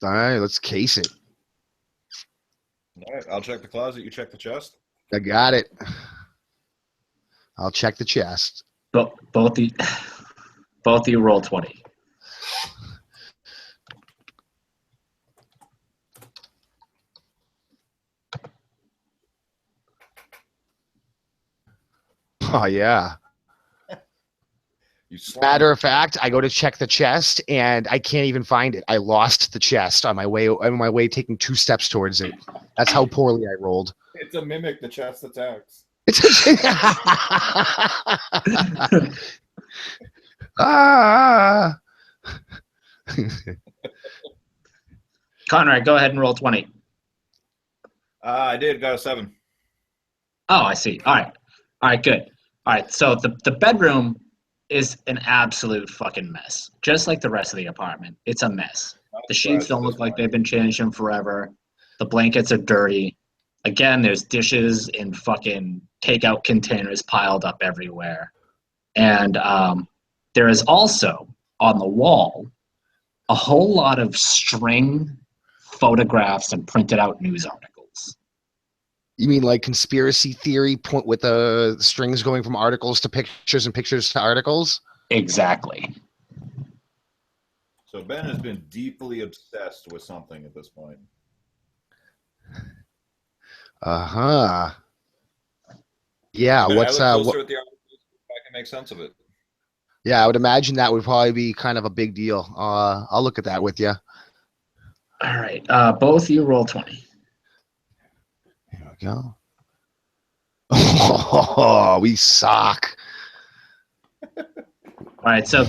All right, let's case it. All right. I'll check the closet. You check the chest. I got it. I'll check the chest. Both of you roll 20. Oh, yeah. You Matter of fact, I go to check the chest and I can't even find it. I lost the chest on my way taking 2 steps towards it. That's how poorly I rolled. It's a mimic. The chest attacks. It's ah. Conrad, go ahead and roll 20. I did. Got a 7. Oh, I see. All right, good. All right, so the bedroom is an absolute fucking mess. Just like the rest of the apartment. It's a mess. The sheets don't look like they've been changed in forever. The blankets are dirty. Again, there's dishes in fucking takeout containers piled up everywhere. And there is also, on the wall, a whole lot of string photographs and printed out news articles. You mean like conspiracy theory point with the strings going from articles to pictures and pictures to articles? Exactly. So Ben has been deeply obsessed with something at this point. Uh-huh. Yeah, I what's look closer at the articles if I can make sense of it. yeah, I would imagine that would probably be kind of a big deal. I'll look at that with you. All right, both you roll 20. Here we go. Oh, we suck. All right, so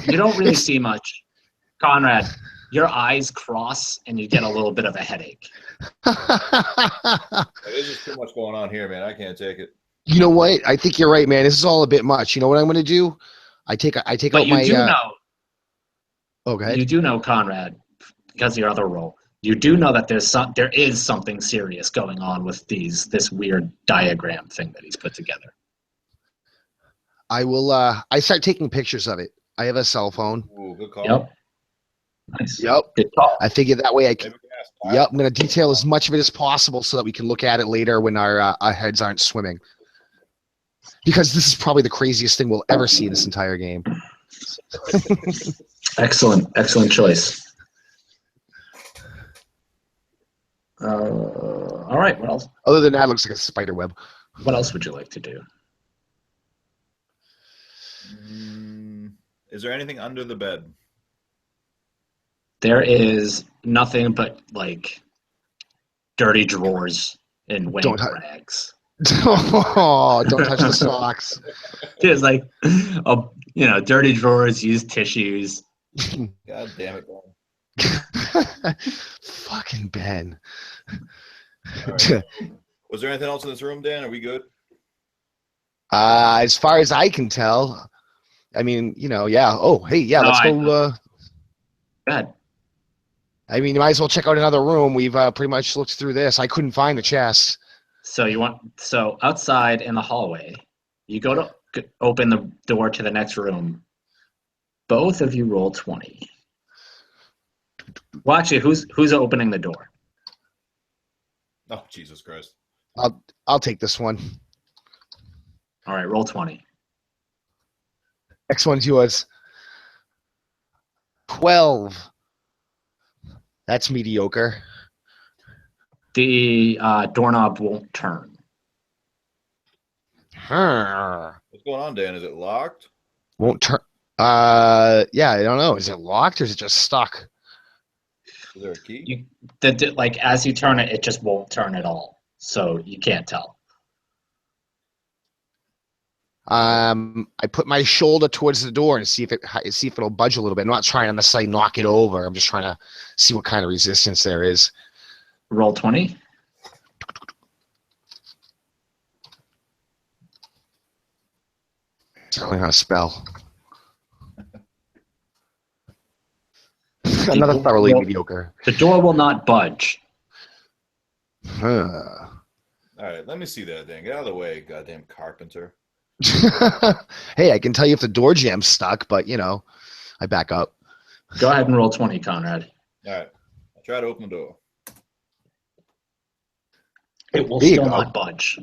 you don't really see much. Conrad, your eyes cross and you get a little bit of a headache. There's just too much going on here, man. I can't take it. You know what? I think you're right, man. This is all a bit much. You know what I'm going to do? I take But out you my. do know, Oh, go ahead. you do know, Conrad. because of your other role, you do know that there is something serious going on with this weird diagram thing that he's put together. I will. I start taking pictures of it. I have a cell phone. Ooh, good call. Yep. Nice. Yep. Good call. I figured that way I can. Maybe we can ask Kyle. Yep. I'm going to detail as much of it as possible so that we can look at it later when our heads aren't swimming. Because this is probably the craziest thing we'll ever see in this entire game. Excellent choice. All right. What else? Other than that, it looks like a spider web. What else would you like to do? Is there anything under the bed? There is nothing but like dirty drawers and weighing rags. Oh, don't touch the socks. There's like, dirty drawers, used tissues. God damn it, Ben. Fucking Ben. All right. Was there anything else in this room, Dan? Are we good? As far as I can tell, I mean, yeah. Oh, hey, yeah, No, let's go. Go ahead. I mean, you might as well check out another room. We've pretty much looked through this. I couldn't find the chest. So outside in the hallway, you go to open the door to the next room. Both of you roll 20. Well, actually, who's opening the door? Oh, Jesus Christ. I'll take this one. All right, roll 20. Next one's yours. 12. That's mediocre. The doorknob won't turn. What's going on, Dan? Is it locked? Won't turn. Yeah, I don't know. Is it locked or is it just stuck? Is there a key? As you turn it, it just won't turn at all. So you can't tell. I put my shoulder towards the door and see if it'll budge a little bit. I'm not trying to necessarily knock it over. I'm just trying to see what kind of resistance there is. Roll 20. Telling how to spell. Another thoroughly mediocre. The door will not budge. Huh. All right, let me see that thing. Get out of the way, goddamn carpenter. Hey, I can tell you if the door jam's stuck, but I back up. Go ahead and roll 20, Conrad. All right, I'll try to open the door. It will There you still go. not budge.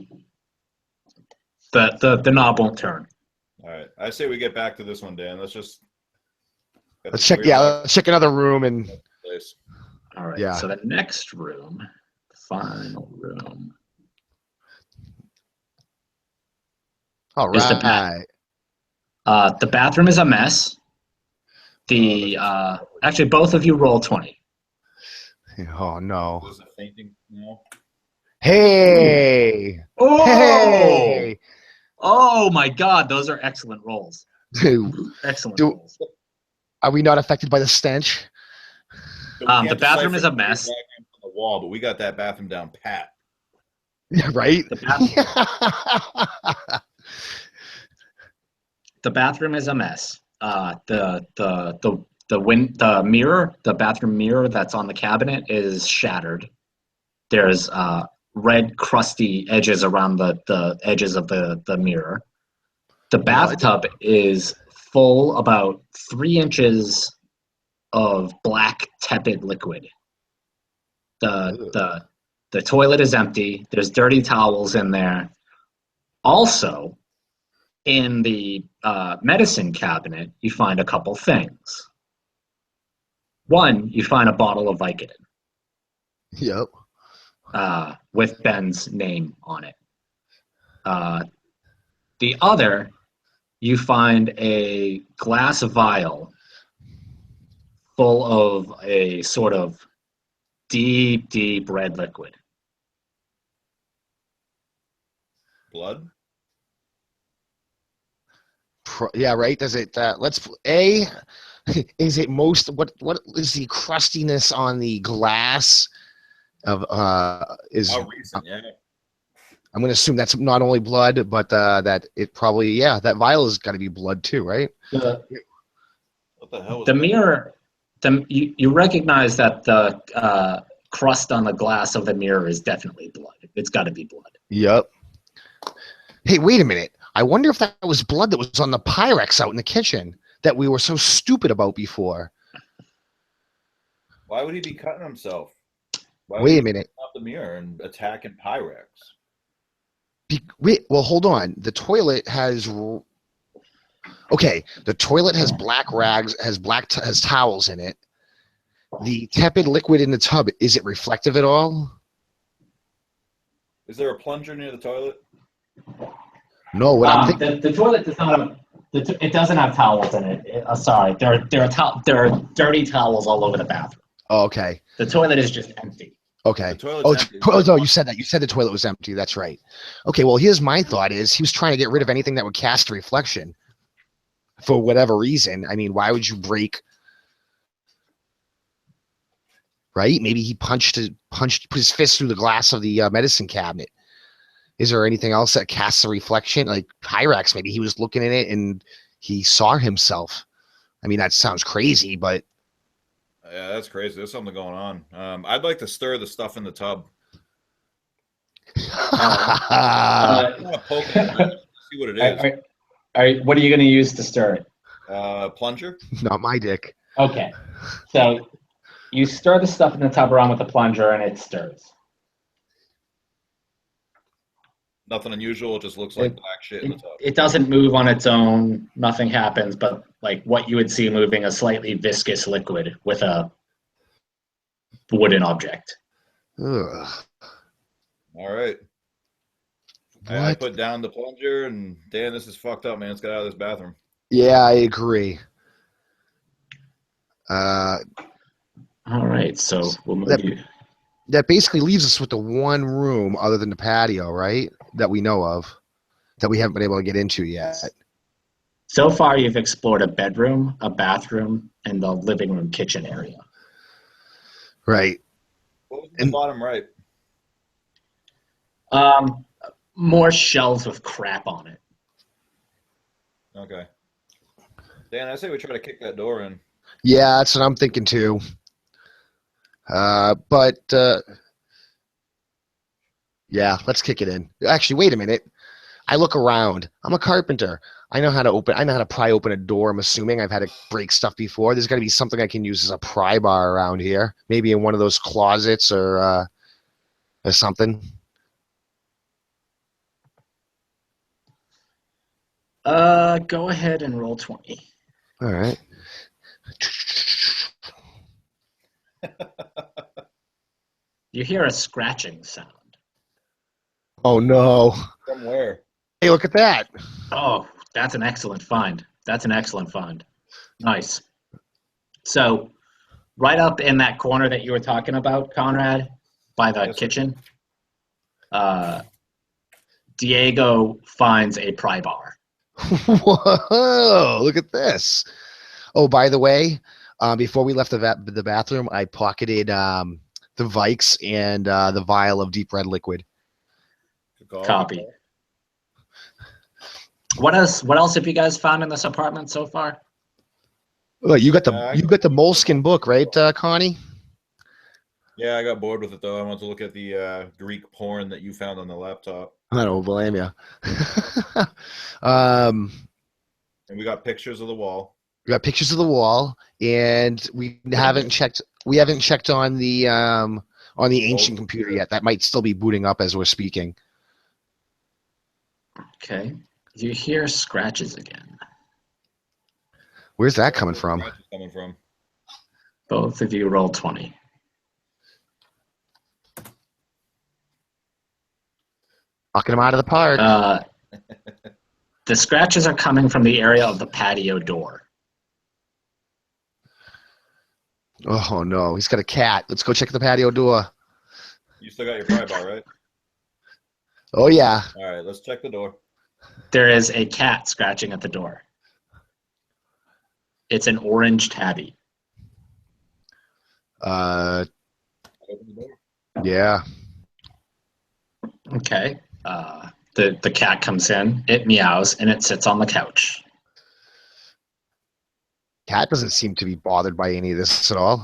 The knob won't turn. All right, I say we get back to this one, Dan. Let's check. Yeah, let's check another room and. Place. All right. Yeah. So the next room, final room. All Is the right. The bathroom is a mess. Actually, both of you roll 20. Oh no. Is this a fainting? No. Hey. Oh! Hey. Oh my God, those are excellent rolls. Dude, Excellent Do- rolls. are we not affected by the stench? So we The can't bathroom is a decipher mess. the diagram on the wall, but we got that bathroom down pat. Yeah, right. The bathroom is a mess. The mirror, the bathroom mirror that's on the cabinet is shattered. There's red crusty edges around the edges of the mirror. The bathtub is full about 3 inches of black tepid liquid. The toilet is empty. There's dirty towels in there. Also, in the medicine cabinet, you find a couple things. One, you find a bottle of Vicodin Yep. with Ben's name on it. The other, you find a glass vial full of a sort of deep, deep red liquid. Blood? Yeah, right. Does it? Is it most? What is the crustiness on the glass? Of is How recent? Yeah. I'm going to assume that's not only blood, but that it probably that vial has got to be blood too, right? What the hell was The that? You recognize that the crust on the glass of the mirror is definitely blood. It's got to be blood. Yep. Hey, wait a minute. I wonder if that was blood that was on the Pyrex out in the kitchen that we were so stupid about before. Why would he be cutting himself? Why would Wait he a minute. off the mirror and attacking Pyrex? Wait, well, hold on. The toilet has. Okay, the toilet has black rags, has towels in it. The tepid liquid in the tub, is it reflective at all? Is there a plunger near the toilet? No, what I'm thinking. The toilet does not have. It doesn't have towels in it. Sorry, there are dirty towels all over the bathroom. Oh, okay. The toilet is just empty. Okay. The toilet's empty. No, you said that. You said the toilet was empty. That's right. Okay, well, here's my thought is he was trying to get rid of anything that would cast a reflection for whatever reason. I mean, why would you break? Right? Maybe he put his fist through the glass of the medicine cabinet. Is there anything else that casts a reflection? Like Pyrex, maybe he was looking at it and he saw himself. I mean, that sounds crazy, but. Yeah, that's crazy. There's something going on. I'd like to stir the stuff in the tub. I want to poke it, see what it is. What are you going to use to stir it? Plunger? Not my dick. Okay. So you stir the stuff in the tub around with the plunger and it stirs. Nothing unusual. It just looks like black shit in the tub. It doesn't move on its own. Nothing happens, but like what you would see moving a slightly viscous liquid with a wooden object. Ugh. All right. I put down the plunger and Dan, this is fucked up, man. Let's get out of this bathroom. Yeah, I agree. All right, so we'll move you. That basically leaves us with the one room other than the patio, right? That we know of, that we haven't been able to get into yet. So far, you've explored a bedroom, a bathroom, and the living room kitchen area. Right. What was the bottom right? More shelves with crap on it. Okay. Dan, I say we try to kick that door in. Yeah, that's what I'm thinking too. Yeah, let's kick it in. Actually, wait a minute. I look around. I'm a carpenter. I know how to pry open a door. I'm assuming I've had to break stuff before. There's got to be something I can use as a pry bar around here. Maybe in one of those closets or something. Go ahead and roll 20. All right. You hear a scratching sound. Oh no. From where? Hey, look at that. Oh, that's an excellent find. Nice. So, right up in that corner that you were talking about, Conrad, by the kitchen, Diego finds a pry bar. Whoa, look at this. Oh, by the way, before we left the bathroom, I pocketed the Vikes and the vial of deep red liquid. Copy. What else have you guys found in this apartment so far? Oh, you got the Moleskine book, right, Connie? Yeah, I got bored with it though. I wanted to look at the Greek porn that you found on the laptop. I don't blame you. And we got pictures of the wall. We got pictures of the wall, and we haven't checked on the ancient computer yet. That might still be booting up as we're speaking. Okay. You hear scratches again. Where's that coming from? Both of you roll 20. Knocking them out of the park. The scratches are coming from the area of the patio door. Oh no, he's got a cat. Let's go check the patio door. You still got your pry bar, right? Oh yeah. All right, let's check the door. There is a cat scratching at the door. It's an orange tabby. Open the door. Yeah. Okay. The cat comes in, it meows, and it sits on the couch. Cat doesn't seem to be bothered by any of this at all.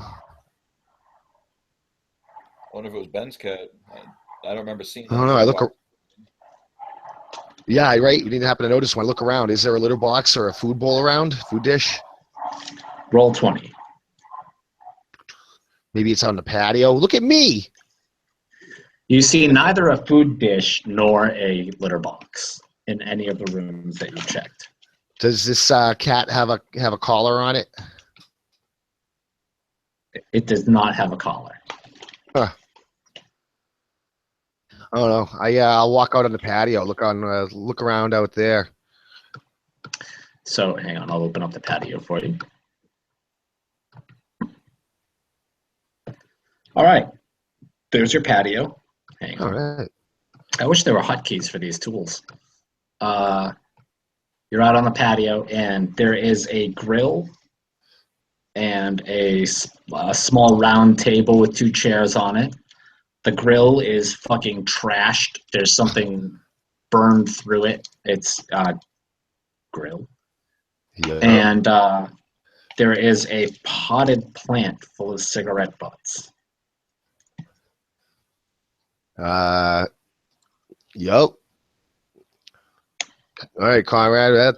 I wonder if it was Ben's cat. I don't remember seeing. I don't know. I look. Yeah, right. You didn't happen to notice when I look around. Is there a litter box or a food bowl around? Food dish? Roll 20. Maybe it's on the patio. Look at me. You see neither a food dish nor a litter box in any of the rooms that you checked. Does this cat have a collar on it? It does not have a collar. Huh. I don't know. I'll walk out on the patio. Look around out there. So hang on, I'll open up the patio for you. All right, there's your patio. Hang on. All right. I wish there were hotkeys for these tools. You're out on the patio, and there is a grill and a small round table with 2 chairs on it. The grill is fucking trashed. There's something burned through it. It's grill. Yeah. And there is a potted plant full of cigarette butts. Yep. All right, Conrad.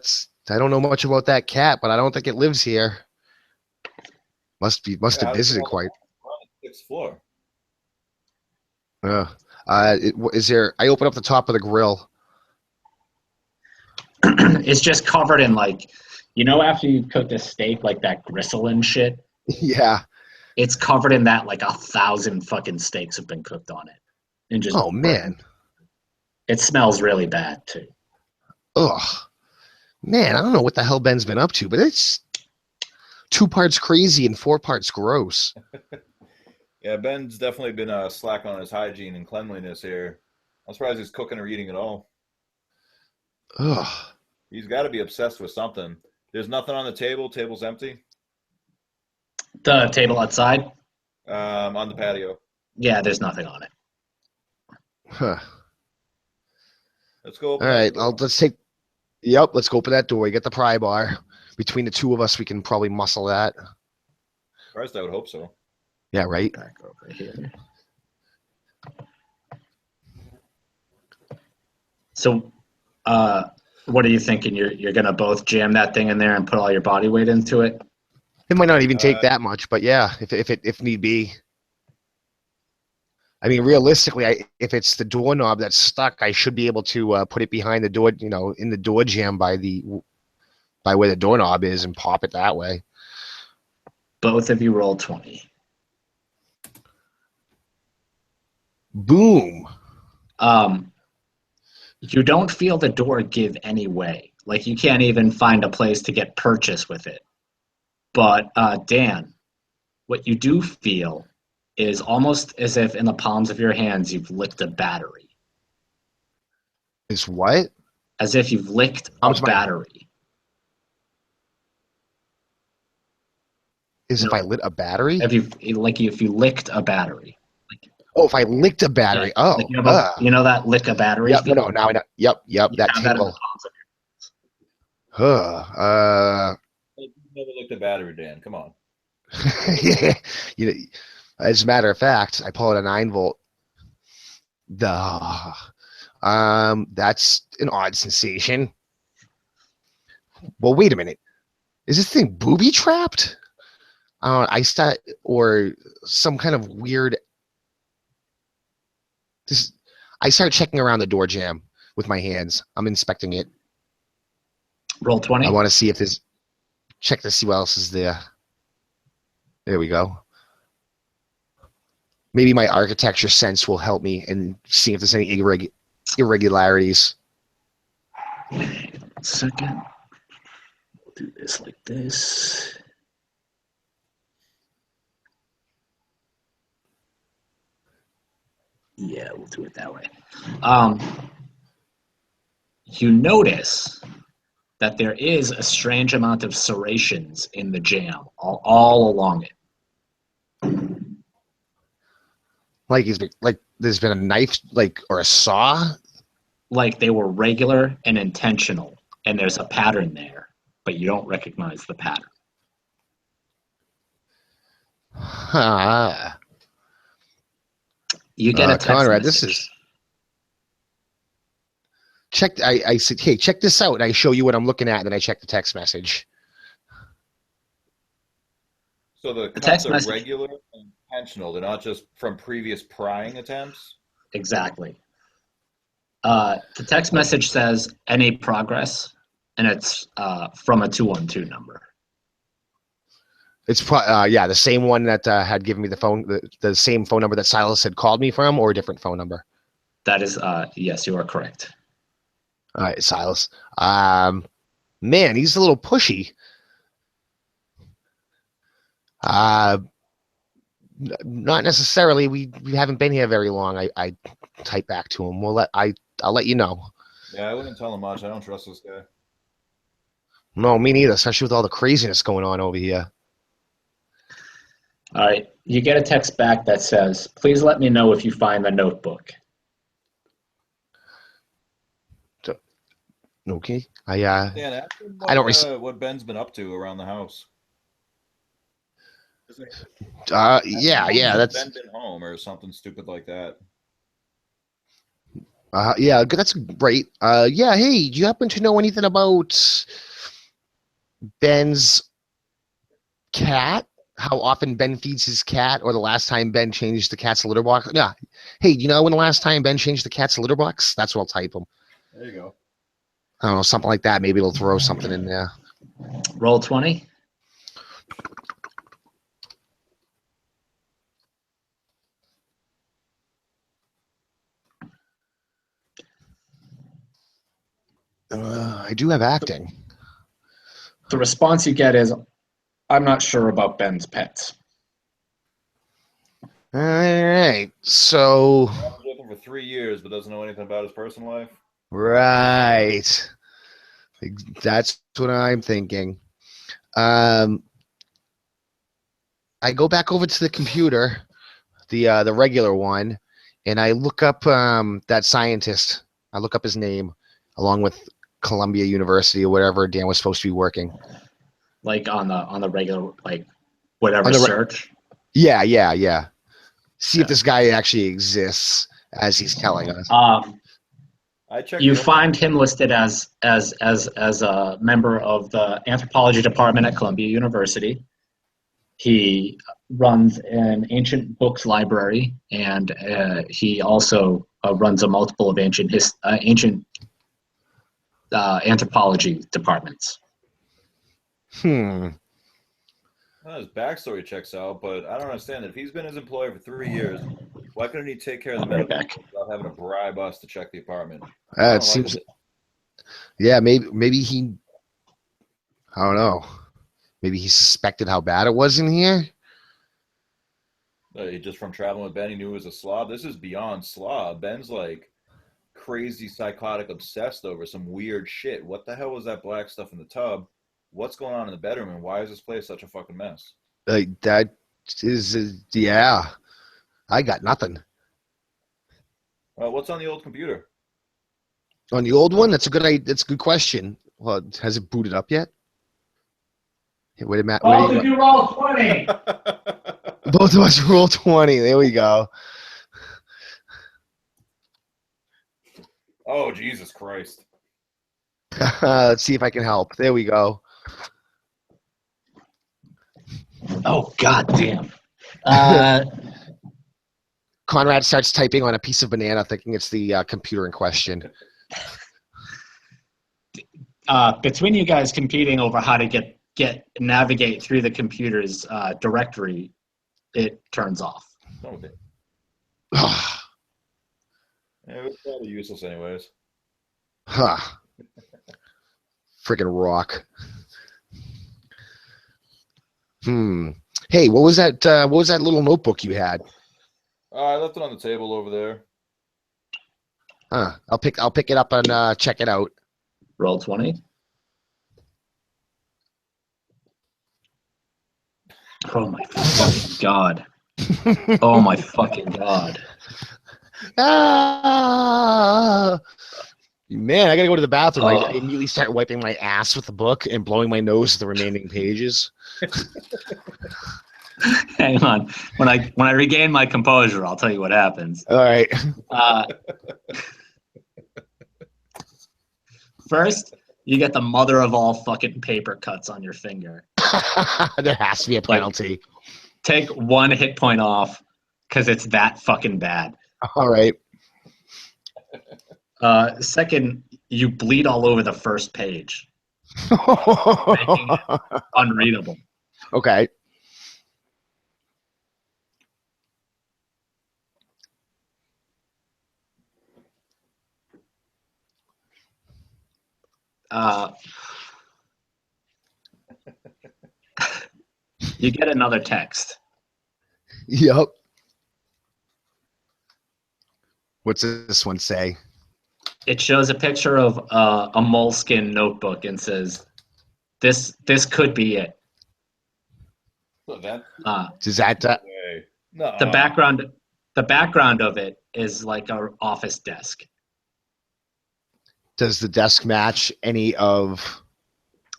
I don't know much about that cat, but I don't think it lives here. Must have visited quite. We're on the 6th floor. Is there? I open up the top of the grill. It's just covered in after you cooked a steak, like that gristle and shit. Yeah. It's covered in that, 1,000 fucking steaks have been cooked on it. And just Oh man. It smells really bad too. Ugh. Man, I don't know what the hell Ben's been up to, but it's 2 parts crazy and 4 parts gross. Yeah, Ben's definitely been slack on his hygiene and cleanliness here. I'm surprised he's cooking or eating at all. Ugh. He's got to be obsessed with something. There's nothing on the table. Table's empty. The table outside? On the patio. Yeah, there's nothing on it. Huh. Let's go. All right, let's take. Yep, let's go open that door. Get the pry bar. Between the 2 of us, we can probably muscle that. Christ, I would hope so. Yeah, right. Back over here. So, what are you thinking? You're gonna both jam that thing in there and put all your body weight into it? It might not even take that much, but yeah, if need be. I mean, realistically, if it's the doorknob that's stuck, I should be able to put it behind the door, in the door jamb by where the doorknob is, and pop it that way. Both of you roll 20. Boom. You don't feel the door give any way. You can't even find a place to get purchase with it. But Dan, what you do feel is almost as if in the palms of your hands you've licked a battery. Is what? As if you've licked a battery. If I lit a battery? If you licked a battery. Oh, if I licked a battery. Oh. You know that lick a battery? Yep, no, now I know. Yep, that tingle. You've never looked at battery, Dan. Come on. Yeah. As a matter of fact, I pull out a 9-volt. That's an odd sensation. Well, wait a minute. Is this thing booby trapped? I start or some kind of weird. I start checking around the door jamb with my hands. I'm inspecting it. Roll 20. I want to see if there's. Check to see what else is there. There we go. Maybe my architecture sense will help me and see if there's any irregularities. Hang on a second. We'll do this like this. Yeah, we'll do it that way. You notice that there is a strange amount of serrations in the jamb all along it. Like there's been a knife, or a saw. Like they were regular and intentional, and there's a pattern there, but you don't recognize the pattern. You get a text Conrad, message. this is check. I said, hey, check this out. And I show you what I'm looking at, and then I check the text message. So the text cuts are message- regular and intentional. They're not just from previous prying attempts. Exactly. The text message says any progress, and it's from a 212 number. It's the same one that had given me the phone, the same phone number that Silas had called me from, or a different phone number. That is, yes, you are correct. All right, Silas. Man, he's a little pushy. Not necessarily. We haven't been here very long. I type back to him. I'll let you know. Yeah, I wouldn't tell him much. I don't trust this guy. No, me neither, especially with all the craziness going on over here. All right, you get a text back that says, please let me know if you find the notebook. Okay. Dan, ask him I don't what Ben's been up to around the house. Yeah, that's Ben been home or something stupid like that. yeah, that's great. Yeah, hey, do you happen to know anything about Ben's cat? How often Ben feeds his cat, or the last time Ben changed the cat's litter box? Yeah. Hey, do you know when the last time Ben changed the cat's litter box? That's what I'll type him. There you go. I don't know, something like that. Maybe it'll throw something in there. Roll 20. I do have acting. The response you get is, I'm not sure about Ben's pets. All right, so I've been with him for 3 years, but doesn't know anything about his personal life. right, that's what I'm thinking. I go back over to the computer, the regular one, and I look up that scientist. I look up his name, along with Columbia University or wherever Dan was supposed to be working. Like on the regular, like whatever On the search. Yeah. See if this guy actually exists as he's telling us. I checked. You the- find him listed as a member of the anthropology department at Columbia University. He runs an ancient books library, and he also runs a multiple of ancient anthropology departments. Hmm. Well, his backstory checks out, but I don't understand. If he's been his employee for 3 years, why couldn't he take care of the I'll be right medical back. without having to bribe us to check the apartment? I It don't seems. like it. Yeah, maybe he. I don't know. Maybe he suspected how bad it was in here. He just from traveling with Ben, he knew he was a slob. This is beyond slob. Ben's like crazy, psychotic, obsessed over some weird shit. What the hell was that black stuff in the tub? What's going on in the bedroom, and why is this place such a fucking mess? That is, yeah. I got nothing What's on the old computer? on the old one. That's a good question. Well, has it booted up yet? Hey, wait a minute. Oh, did you roll 20? Both of us roll 20. There we go. Oh, Jesus Christ. Let's see if I can help. There we go. Oh, god damn. Conrad starts typing on a piece of banana, thinking it's the computer in question. Between you guys competing over how to navigate through the computer's directory, it turns off. Okay. Yeah, it's probably useless anyways. Huh. Freaking rock. Hey, what was that? What was that little notebook you had? I left it on the table over there. Huh. I'll pick it up and check it out. Roll 20. Oh my fucking god. Oh my fucking god. Ah! Man, I gotta go to the bathroom. I immediately start wiping my ass with the book and blowing my nose at the remaining pages. Hang on. When I regain my composure, I'll tell you what happens. All right. First, you get the mother of all fucking paper cuts on your finger. There has to be a penalty. Take 1 hit point off because it's that fucking bad. All right. Second, you bleed all over the first page, making it unreadable. Okay. You get another text. Yep. What's this one say? It shows a picture of a moleskin notebook and says, "This could be it." So that Does that way. No. The background of it is like an office desk. does the desk match any of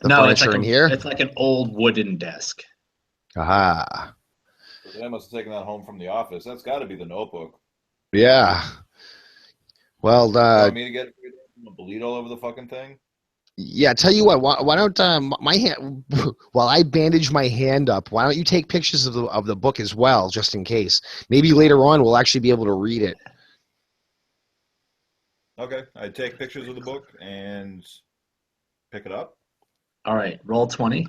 the No, it's furniture like in here? It's like an old wooden desk. Aha. They must have taken that home from the office. That's got to be the notebook. Yeah. Well, You want me to get bleed all over the fucking thing? yeah. Tell you what. Why don't my hand while I bandage my hand up? Why don't you take pictures of the book as well, just in case? Maybe later on we'll actually be able to read it. Okay, I take pictures of the book and pick it up. All right, roll 20.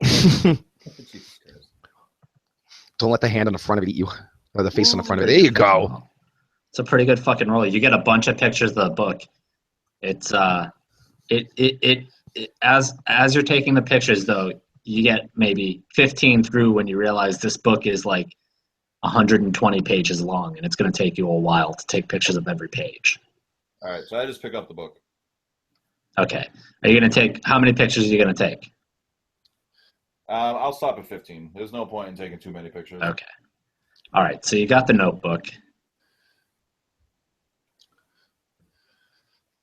Jesus Christ. Don't let the hand on the front of it eat you, or the face on the front of it. There you go. It's a pretty good fucking roll. You get a bunch of pictures of the book. It's as you're taking the pictures though, you get maybe 15 through when you realize this book is like 120 pages long, and it's going to take you a while to take pictures of every page. All right, so I just pick up the book. Okay. Are you going to take, how many pictures are you going to take? I'll stop at 15. There's no point in taking too many pictures. Okay. All right. So you got the notebook.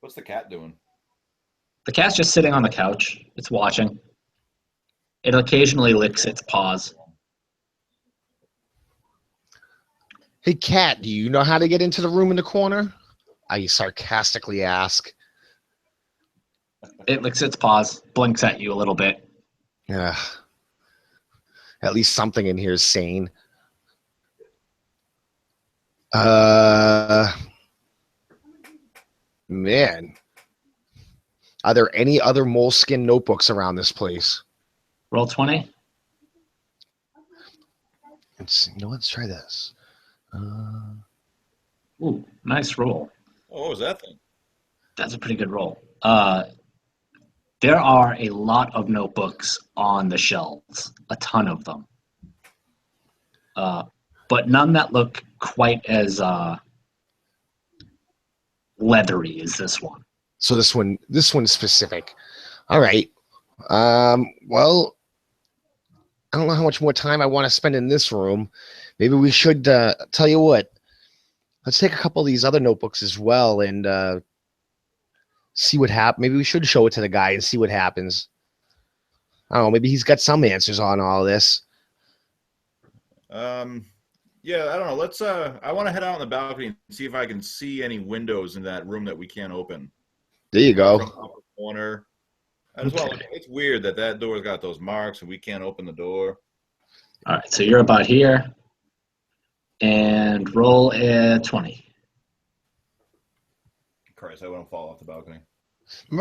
What's the cat doing? The cat's just sitting on the couch. It's watching. It occasionally licks its paws. Hey, cat, do you know how to get into the room in the corner? I sarcastically ask. It licks its paws, blinks at you a little bit. Yeah. At least something in here is sane. Man. Are there any other moleskin notebooks around this place? Roll 20. Let's try this. Ooh, nice roll. Oh, what was that thing? That's a pretty good roll. There are a lot of notebooks on the shelves, a ton of them. But none that look quite as leathery as this one. So this one's specific. All right. Well, I don't know how much more time I want to spend in this room. Maybe we should tell you what. Let's take a couple of these other notebooks as well and see what happens. Maybe we should show it to the guy and see what happens. I don't know. Maybe he's got some answers on all this. Yeah, I don't know. Let's. I want to head out on the balcony and see if I can see any windows in that room that we can't open. There you go. From the upper corner. As well, it's weird that door's got those marks and we can't open the door. All right, so you're about here. And roll a 20. Christ, I wouldn't fall off the balcony. All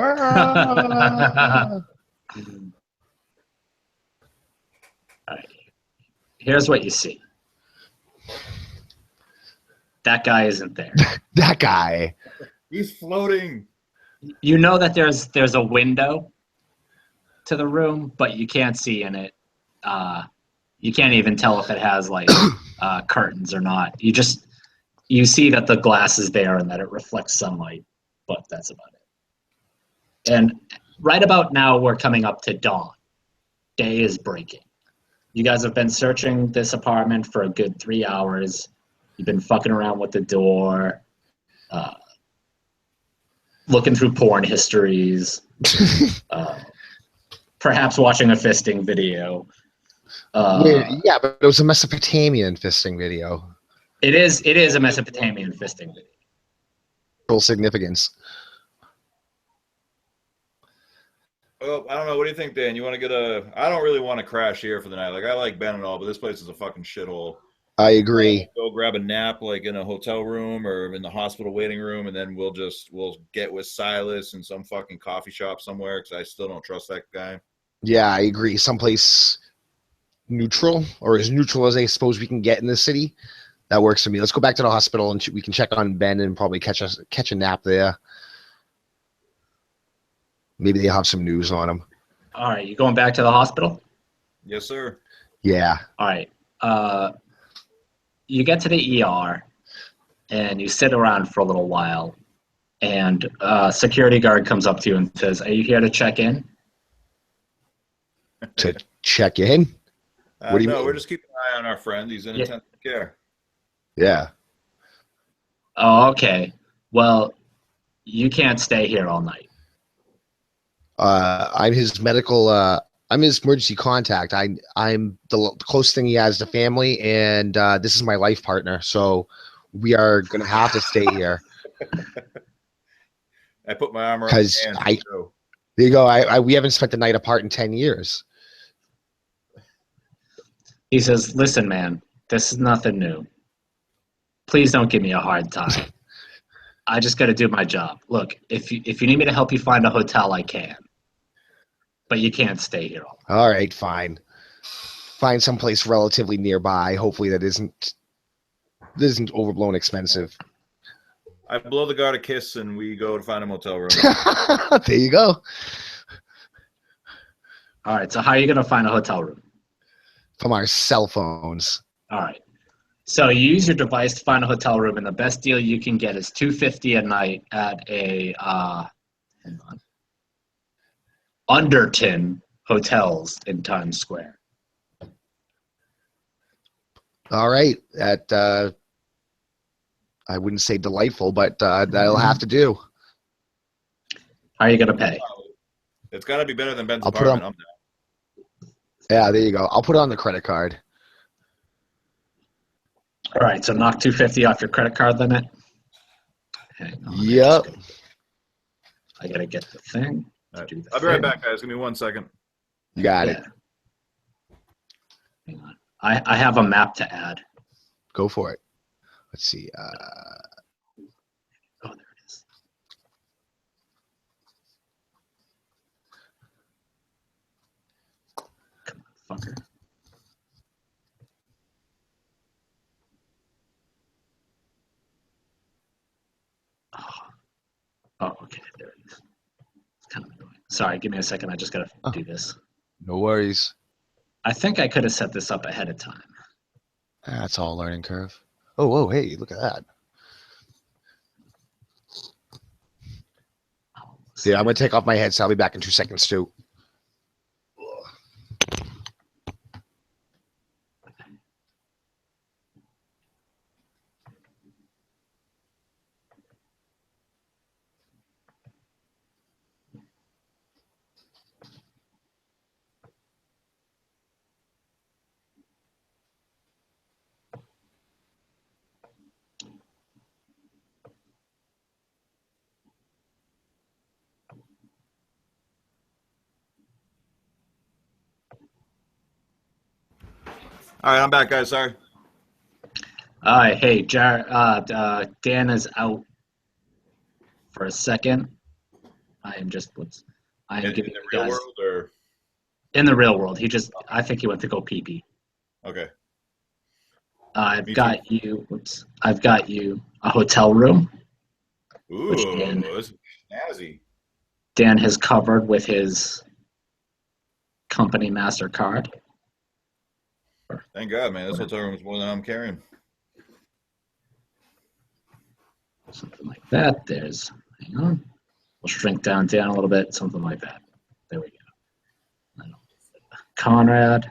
right. Here's what you see. That guy isn't there. That guy. He's floating. You know that there's a window to the room, but you can't see in it. You can't even tell if it has like curtains or not. You see that the glass is there and that it reflects sunlight, but that's about it. And right about now, we're coming up to dawn. Day is breaking. You guys have been searching this apartment for a good 3 hours. You've been fucking around with the door, looking through porn histories, perhaps watching a fisting video. Yeah, but it was a Mesopotamian fisting video. It is a Mesopotamian fisting video. Full significance. Well, I don't know. What do you think, Dan? You want to get a? I don't really want to crash here for the night. Like, I like Ben and all, but this place is a fucking shithole. I agree. Go grab a nap, like in a hotel room or in the hospital waiting room, and then we'll get with Silas in some fucking coffee shop somewhere because I still don't trust that guy. Yeah, I agree. Someplace neutral, or as neutral as I suppose we can get in the city. That works for me. Let's go back to the hospital and we can check on Ben and probably catch a nap there. Maybe they have some news on him. All right, you going back to the hospital? Yes, sir. Yeah. All right. You get to the ER, and you sit around for a little while, and a security guard comes up to you and says, "Are you here to check in?" To check in? What do you no, mean? we're just keeping an eye on our friend. He's in intensive care. Yeah. Oh, okay. Well, you can't stay here all night. I'm his medical. I'm his emergency contact. I'm the closest thing he has to family, and this is my life partner. So we are gonna have to stay here. I put my arm around Because his hand. So. There you go. We haven't spent the night apart in 10 years. He says, "Listen, man, this is nothing new. Please don't give me a hard time. I just got to do my job. Look, if you need me to help you find a hotel, I can. But you can't stay here all night." All right, fine. Find someplace relatively nearby. Hopefully that isn't overblown expensive. I blow the guard a kiss and we go to find a motel room. There you go. All right, so how are you going to find a hotel room? From our cell phones. All right. So you use your device to find a hotel room, and the best deal you can get is $250 a night at a hang on, Underton Hotels in Times Square. All right. That I wouldn't say delightful, but that'll have to do. How are you going to pay? It's got to be better than Ben's I'll put apartment. on- Yeah, there you go. I'll put it on the credit card. All right, so knock $250 off your credit card limit. Hang on, Yep. I got to get the thing. All right. Do the I'll be right thing. back, guys. Give me 1 second. You got it. Hang on. I have a map to add. Go for it. Let's see. Oh, there it is. Come on, fucker. Oh, okay, there it is. It's kind of annoying. Sorry, give me a second. I just got to do this. No worries. I think I could have set this up ahead of time. That's all a learning curve. Oh, whoa, hey, look at that. Yeah, I'm going to take off my headset. I'll be back in 2 seconds, too. All right, I'm back, guys. Sorry. All right, hey, Dan is out for a second. I am In giving the you real guys world, or in the real world. I think he went to go pee-pee. okay. I've Me got you a hotel room. Ooh, Which Dan? this is snazzy. Dan has covered with his company MasterCard. Thank God, man. This hotel room is more than I'm carrying. Something like that. Hang on. We'll shrink down a little bit. Something like that. There we go. Conrad.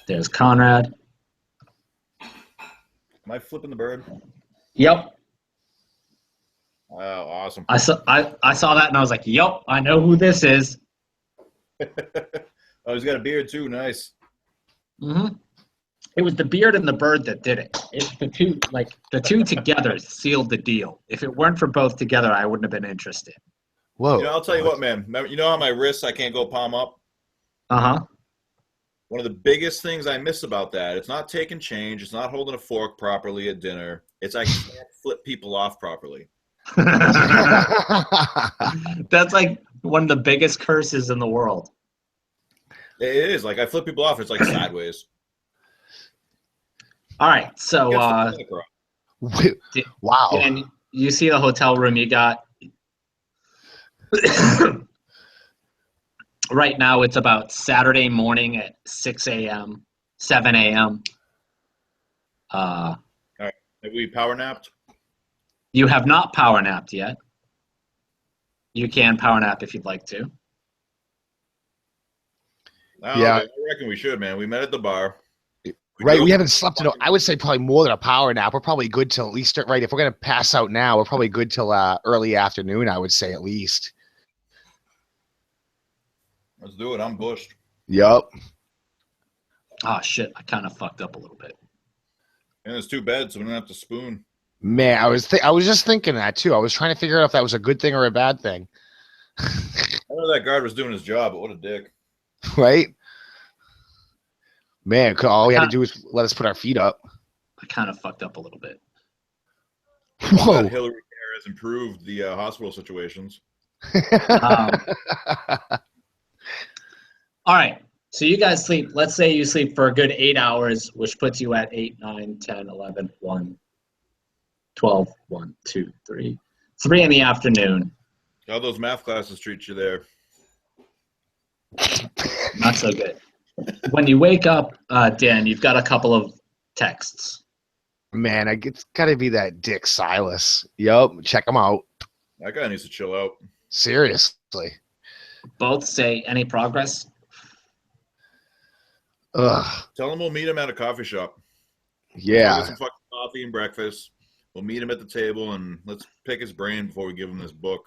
There's Conrad. Am I flipping the bird? Yep. Oh, awesome. I saw that and I was like, yep, I know who this is. Oh, he's got a beard too. Nice. Mm-hmm. It was the beard and the bird that did it. It's the two together sealed the deal. If it weren't for both together, I wouldn't have been interested. Whoa. I'll tell you what, man. You know how my wrists I can't go palm up? Uh-huh. One of the biggest things I miss about that, it's not taking change, it's not holding a fork properly at dinner. It's I can't flip people off properly. That's like one of the biggest curses in the world. It is. Like I flip people off, it's like sideways. All right, so Wow. Dan, you see the hotel room you got? Right now, it's about Saturday morning at 6 a.m., 7 a.m. Have we power napped? You have not power napped yet. You can power nap if you'd like to. Yeah. I reckon we should, man. We met at the bar. We haven't slept in. I would say probably more than a power nap. We're probably good till at least right. If we're gonna pass out now, we're probably good till early afternoon. I would say at least. Let's do it. I'm bushed. Yep. Oh shit! I kind of fucked up a little bit. And there's 2 beds, so we don't have to spoon. Man, I was just thinking that too. I was trying to figure out if that was a good thing or a bad thing. I know that guard was doing his job, but what a dick. Right? Man, all we had to do was let us put our feet up. I kind of fucked up a little bit. Whoa. Hillary Care has improved the hospital situations. All right. So you guys sleep. Let's say you sleep for a good 8 hours, which puts you at 8, 9, 10, 11, 1, 12, 1, 2, 3. 3 in the afternoon. How those math classes treat you there? Not so good. When you wake up, Dan, you've got a couple of texts. Man, it's got to be that Dick Silas. Yup, check him out. That guy needs to chill out. Seriously. Both say any progress. Ugh. Tell him we'll meet him at a coffee shop. Yeah. Get some fucking coffee and breakfast. We'll meet him at the table and let's pick his brain before we give him this book.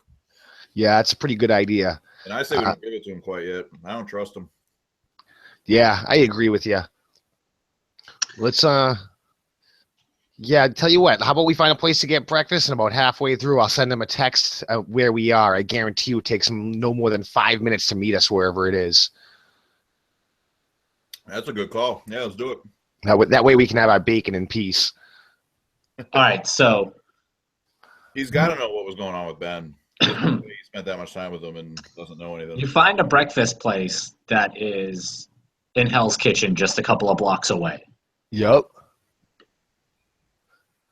Yeah, that's a pretty good idea. And I say we don't give it to him quite yet. I don't trust him. Yeah, I agree with you. Let's yeah, tell you what, how about we find a place to get breakfast, and about halfway through I'll send them a text where we are. I guarantee you it takes them no more than 5 minutes to meet us wherever it is. That's a good call. Yeah, let's do it. That way we can have our bacon in peace. All right, so He's got to know what was going on with Ben. He spent that much time with him and doesn't know anything. you find a breakfast place that is in Hell's Kitchen just a couple of blocks away. Yup.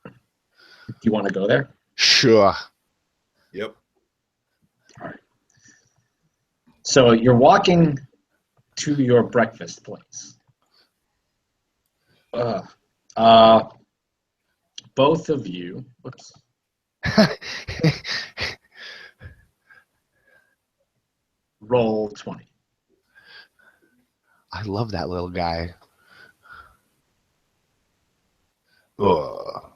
Do you want to go there? Sure. Yep. All right. So you're walking to your breakfast place. Both of you, whoops. Roll 20. I love that little guy. Ugh.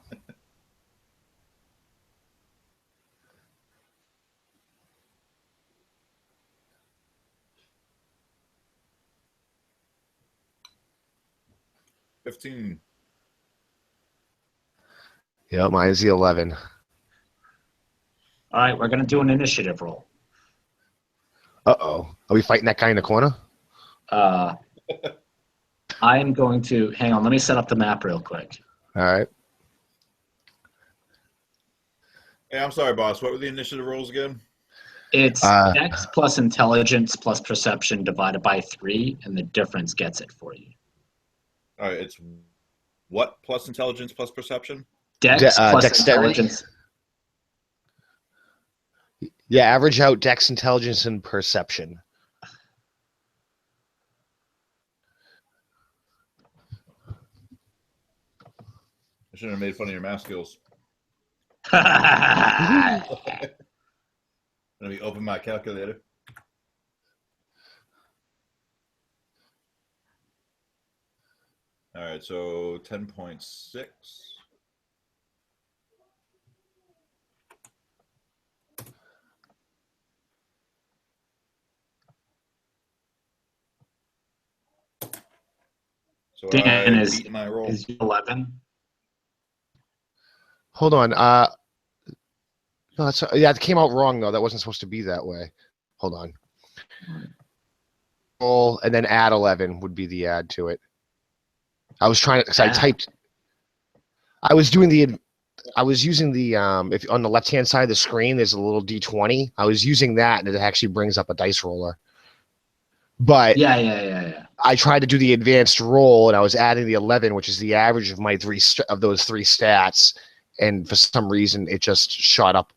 $15. Yep, mine's the 11. All right, we're going to do an initiative roll. Uh-oh. Are we fighting that guy in the corner? I am going to, hang on, let me set up the map real quick. All right. Hey, I'm sorry, boss. What were the initiative rolls again? It's Dex plus intelligence plus perception divided by 3, and the difference gets it for you. All right, it's what plus intelligence plus perception? Dex plus dexterity? intelligence. Yeah, average out Dex, intelligence, and perception. I shouldn't have made fun of your math skills. All Let me open my calculator. All right, so 10.6. So Dan I is beat my roll. 11. Hold on. No, that's yeah. It came out wrong though. That wasn't supposed to be that way. Hold on. Roll and then add 11 would be the add to it. I was trying to. Cause I Add. typed. I was doing the. I was using the if on the left hand side of the screen there's a little d20. I was using that and it actually brings up a dice roller. But Yeah. I tried to do the advanced roll and I was adding the 11, which is the average of my those three stats, and for some reason it just shot up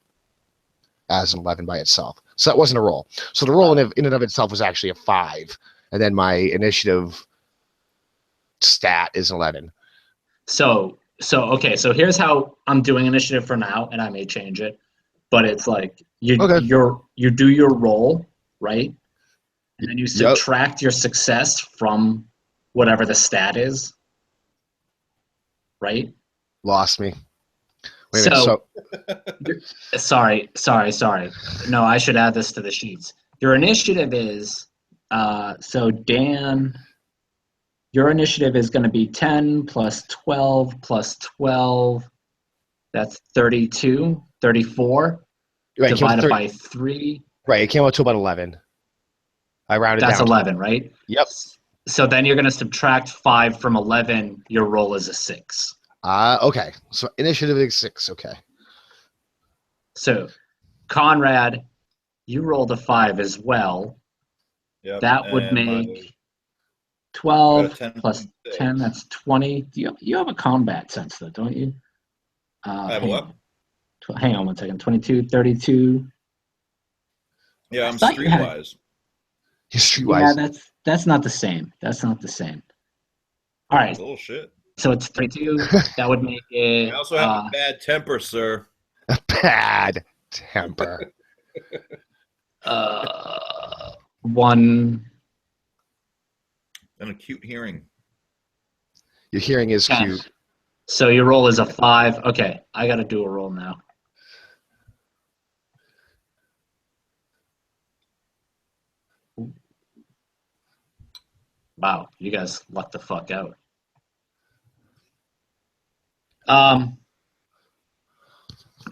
as an 11 by itself. So that wasn't a roll. So the roll in and of itself was actually a 5, and then my initiative stat is 11. So okay, so here's how I'm doing initiative for now, and I may change it, but it's like you do your roll, right? And then you subtract your success from whatever the stat is, right? Lost me. Wait a minute, sorry. No, I should add this to the sheets. Your initiative is so Dan, your initiative is going to be 10 plus 12 plus 12. That's 32, 34. right, divided by 3. Right, it came out to about 11. I rounded That's down. 11, right? Yep. So then you're going to subtract 5 from 11. Your roll is a 6. Okay. So initiative is 6. Okay. So, Conrad, you rolled a 5 as well. Yep. That would and make 12 10 plus plus 10. That's 20. You have a combat sense, though, don't you? I have what? Hang on one second. 22, 32. Yeah, I'm thought you had- streetwise. Streetwise. Yeah, that's not the same. That's not the same. All right. Bullshit. So it's 32. That would make it. I also have a bad temper, sir. Bad temper. 1. And acute hearing. Your hearing is 10. cute. So your roll is a 5. Okay, I got to do a roll now. Wow, you guys lucked the fuck out.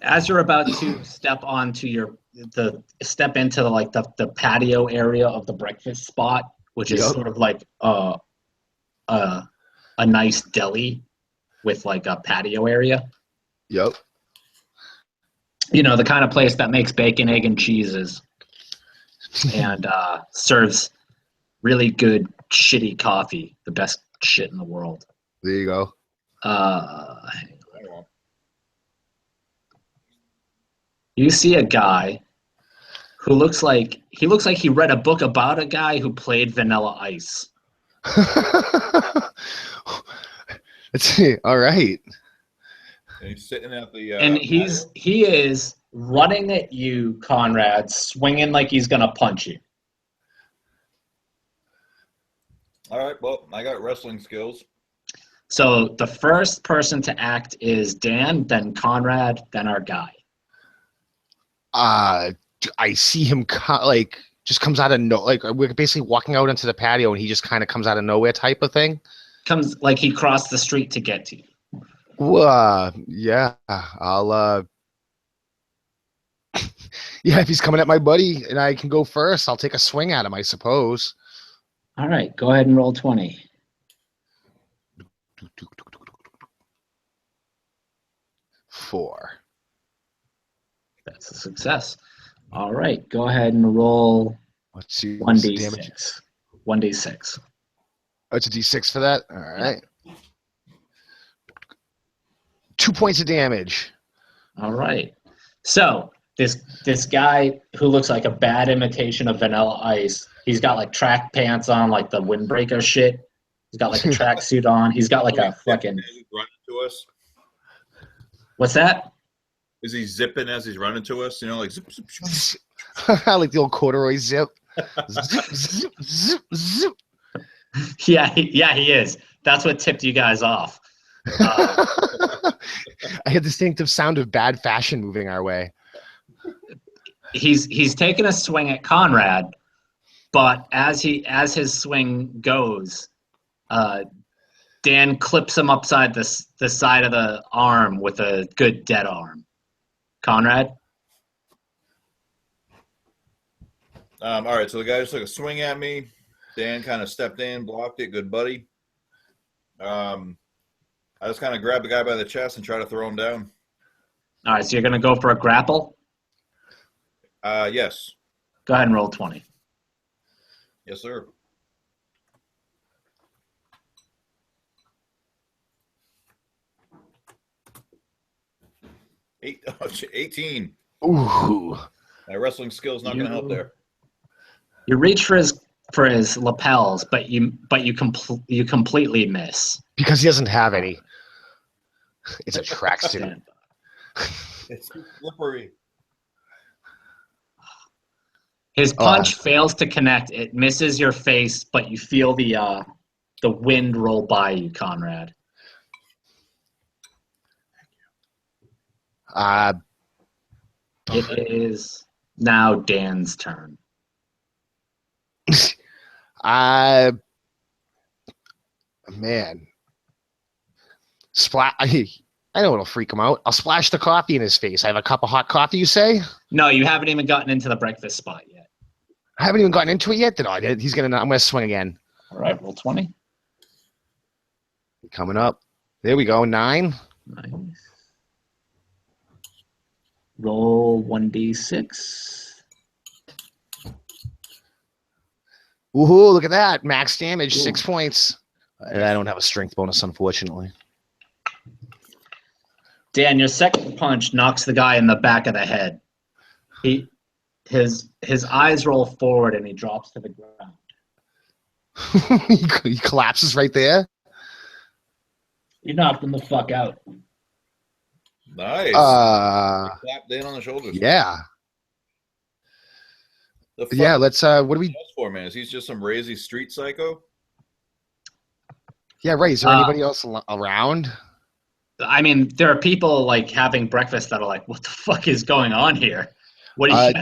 As you're about to step onto step into the patio area of the breakfast spot, which is sort of like a nice deli with like a patio area. Yep. You know, the kind of place that makes bacon, egg, and cheeses and serves really good shitty coffee, the best shit in the world. There you go. You see a guy who looks like he read a book about a guy who played Vanilla Ice. Let's see. All right. And he's sitting at the. And he is running at you, Conrad, swinging like he's gonna punch you. All right. Well, I got wrestling skills. So the first person to act is Dan, then Conrad, then our guy. I see him just comes out of we're basically walking out into the patio and he just kind of comes out of nowhere type of thing. Comes like he crossed the street to get to you. Yeah, I'll yeah, if he's coming at my buddy and I can go first, I'll take a swing at him, I suppose. All right, go ahead and roll 20. Four. That's a success. All right, go ahead and roll Let's see. What's the damage? 1d6. 1d6. Oh, it's a d6 for that? All right. 2 points of damage. All right. So this guy who looks like a bad imitation of Vanilla Ice, he's got like track pants on, like the windbreaker shit. He's got like a tracksuit on. He's got like a fucking. Running to us. What's that? Is he zipping as he's running to us? You know, like zip, zip, zip. Like the old corduroy zip. Zip, zip, zip, zip. Yeah, he is. That's what tipped you guys off. I had the distinctive sound of bad fashion moving our way. He's taking a swing at Conrad, but as his swing goes, Dan clips him upside the side of the arm with a good dead arm. Conrad? All right, so the guy just took a swing at me. Dan kind of stepped in, blocked it. Good buddy. I just kind of grabbed the guy by the chest and tried to throw him down. All right, so you're going to go for a grapple? Yes. Go ahead and roll 20. Yes, sir. Eight, 18. Ooh. My wrestling skill's not going to help there. You reach for his lapels, but you completely miss. Because he doesn't have any. It's a tracksuit. It's too slippery. His punch fails to connect. It misses your face, but you feel the wind roll by you, Conrad. It is now Dan's turn. Man. I know it'll freak him out. I'll splash the coffee in his face. I have a cup of hot coffee, you say? No, you haven't even gotten into the breakfast spot yet. I haven't even gotten into it yet. Then I'm gonna swing again. All right, roll 20. Coming up. There we go. 9. Nice. Roll 1d6. Woohoo! Look at that. Max damage, 6 points. I don't have a strength bonus, unfortunately. Dan, your second punch knocks the guy in the back of the head. His eyes roll forward and he drops to the ground. He collapses right there. You knocked him the fuck out. Nice. Clap Dan on the shoulders. Yeah. The fuck Yeah, let's what do we is for, man? Is he just some crazy street psycho? Yeah, right. Is there anybody else around? I mean, there are people like having breakfast that are like, what the fuck is going on here? What do you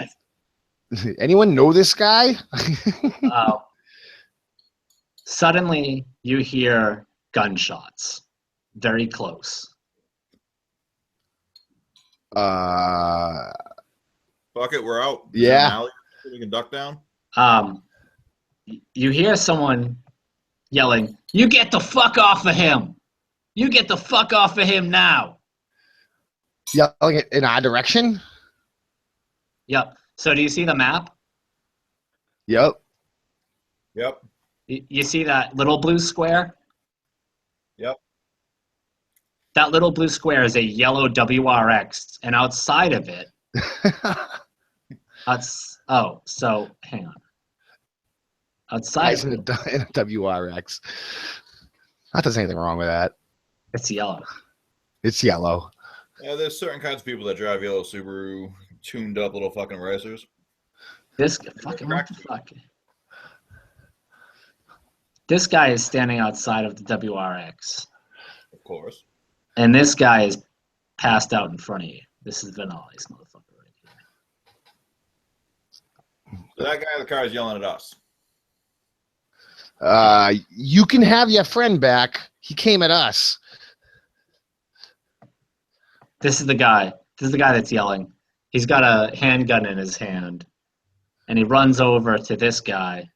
Anyone know this guy? Suddenly you hear gunshots. Very close. Fuck it, we're out. Yeah. We can duck down. You hear someone yelling, "You get the fuck off of him! You get the fuck off of him now!" Yelling in our direction? Yep. So do you see the map? Yep. Yep. You see that little blue square? Yep. That little blue square is a yellow WRX, and outside of it, so hang on. Outside in a WRX. Not there's anything wrong with that. it's yellow. It's yellow. Yeah, there's certain kinds of people that drive yellow Subaru tuned up little fucking racers. This fucking what the fuck? This guy is standing outside of the WRX. Of course. And this guy is passed out in front of you. This is Vinali's motherfucker right here. So that guy in the car is yelling at us. You can have your friend back. He came at us. This is the guy. This is the guy that's yelling. He's got a handgun in his hand. And he runs over to this guy.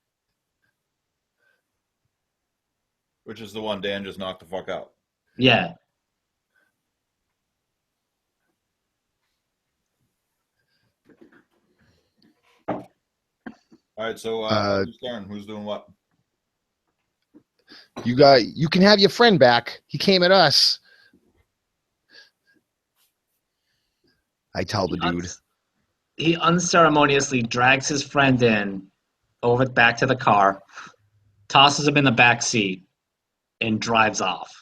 Which is the one Dan just knocked the fuck out. Yeah. All right, so who's turn? Who's doing what? You can have your friend back. He came at us. I tell the dude. He unceremoniously drags his friend in over back to the car, tosses him in the back seat, and drives off.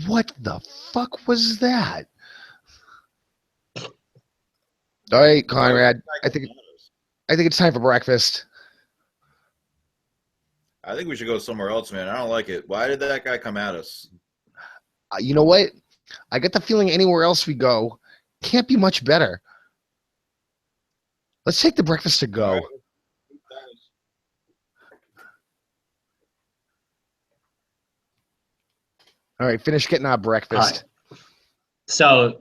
What the fuck was that? All right, Conrad. I think it's time for breakfast. I think we should go somewhere else, man. I don't like it. Why did that guy come at us? You know what? I get the feeling anywhere else we go can't be much better. Let's take the breakfast to go. All right, finish getting our breakfast. So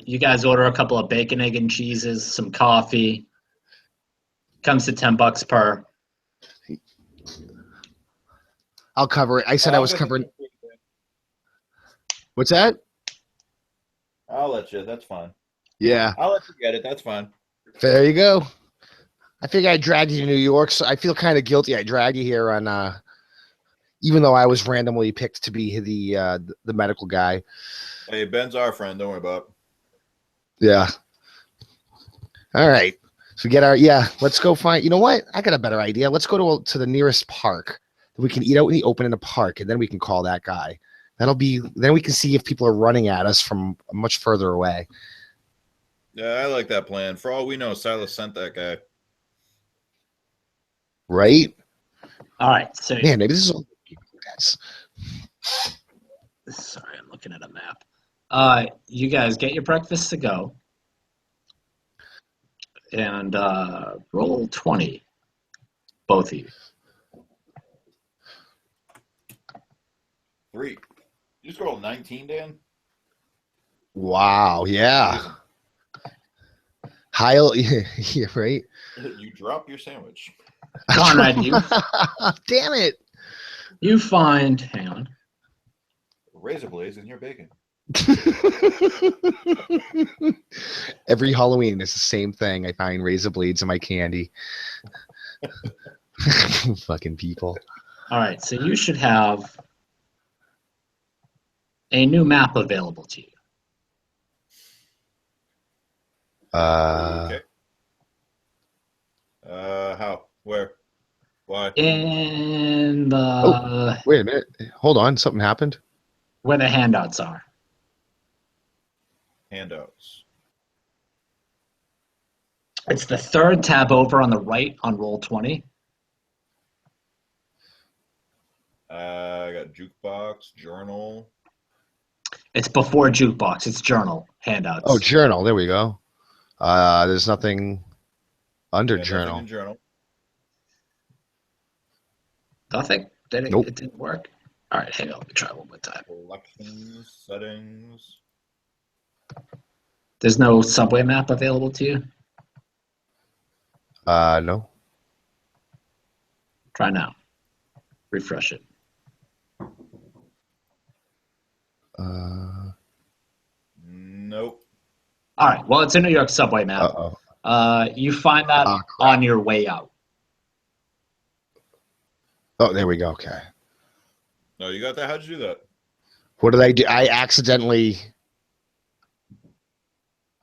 you guys order a couple of bacon, egg, and cheeses, some coffee. Comes to $10 per. I'll cover it. I said I was covering. What's that? I'll let you. That's fine. Yeah. I'll let you get it. That's fine. There you go. I figure I dragged you to New York, so I feel kind of guilty. I dragged you here on, even though I was randomly picked to be the medical guy. Hey, Ben's our friend. Don't worry about it. Yeah. All right. So let's go find. You know what? I got a better idea. Let's go to the nearest park. We can eat out in the open in a park, and then we can call that guy. Then we can see if people are running at us from much further away. Yeah, I like that plan. For all we know, Silas sent that guy. Right? All right. So Man, maybe this is all. Sorry, I'm looking at a map. You guys get your breakfast to go. And roll 20. Both of you. 3. You just rolled 19, Dan? Wow. Yeah. Heil. Yeah, right? You drop your sandwich. Conrad, Damn it. you find, hang on. Razor blades in your bacon. Every Halloween it's the same thing. I find razor blades in my candy. Fucking people. All right, so you should have a new map available to you. Okay. How? Where? Why? In the Wait a minute. Hold on. Something happened. where the handouts are. Handouts. It's the third tab over on the right on roll 20. I got jukebox, journal. It's before jukebox. It's journal handouts. Oh, journal. There we go. There's nothing under Yeah, journal. nothing in journal. Nothing. Nope. It didn't work. All right, hang on. Let me try one more time. Collections, settings. There's no subway map available to you. No. Try now. Refresh it. Nope. All right. Well, it's a New York subway map. You find that crap. on your way out. Oh, there we go. Okay. No, you got that? How'd you do that? What did I do? I accidentally,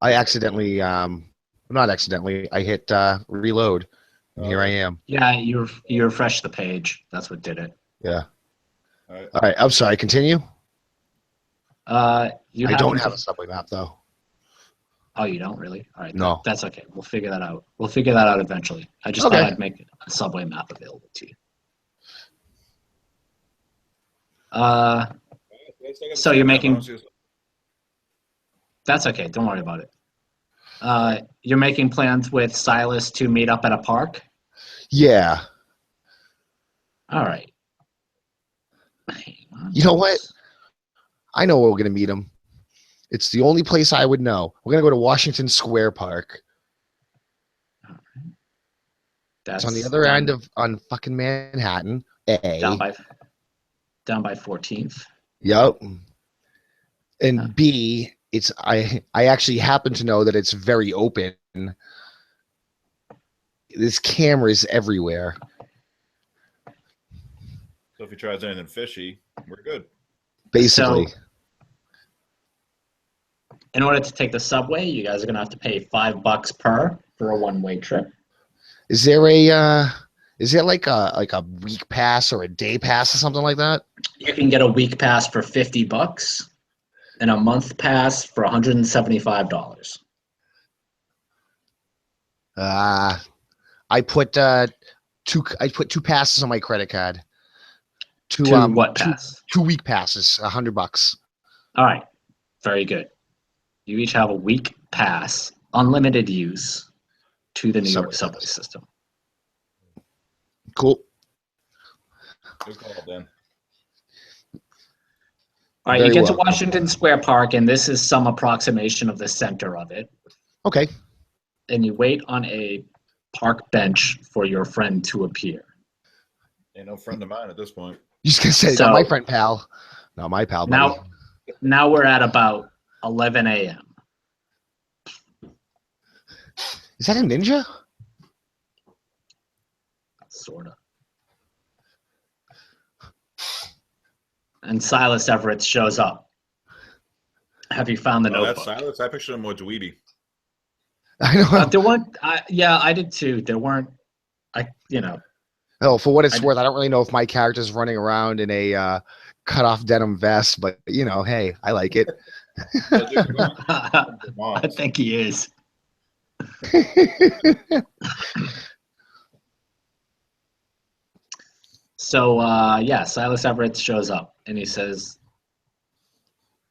not accidentally, I hit reload. And here I am. Yeah, you refresh the page. That's what did it. Yeah. All right. All right. I'm sorry. Continue. I You don't have a subway map, though. Oh, you don't really? All right. No. That's okay. We'll figure that out. We'll figure that out eventually. I just Okay. thought I'd make a subway map available to you. So you're making. That's okay. Don't worry about it. You're making plans with Silas to meet up at a park? Yeah. All right. You know what? I know where we're going to meet him. It's the only place I would know. We're going to go to Washington Square Park. That's It's on the other end on fucking Manhattan. down by 14th. Yep. And B, I actually happen to know that it's very open. There's cameras everywhere. So if he tries anything fishy, we're good. Basically. So, in order to take the subway, you guys are gonna have to pay $5 per for a one-way trip. Is there like a week pass or a day pass or something like that? You can get a week pass for $50 and a month pass for $175. I put two passes on my credit card. Two What pass? 2 week passes, $100. All right, very good. You each have a week pass, unlimited use to the New York subway system. Cool. Good call, Dan. All right, you Very get to well. Washington Square Park, and this is some approximation of the center of it. Okay. And you wait on a park bench for your friend to appear. Ain't no friend of mine at this point. You just gonna say, So- not my friend, pal. Not my pal, buddy. Now we're at about 11 a.m. Is that a ninja? Sort of. And Silas Everett shows up. Have you found the Oh, that's notebook? Silas. I pictured him more dweeby. I know. There weren't. Yeah, I did too. There weren't. Oh, for what it's I- worth, I don't really know if my character's running around in a cut-off denim vest, but hey, I like it. Yeah, dude, we're going I to Vermont. think he is. So yeah, Silas Everett shows up and he says,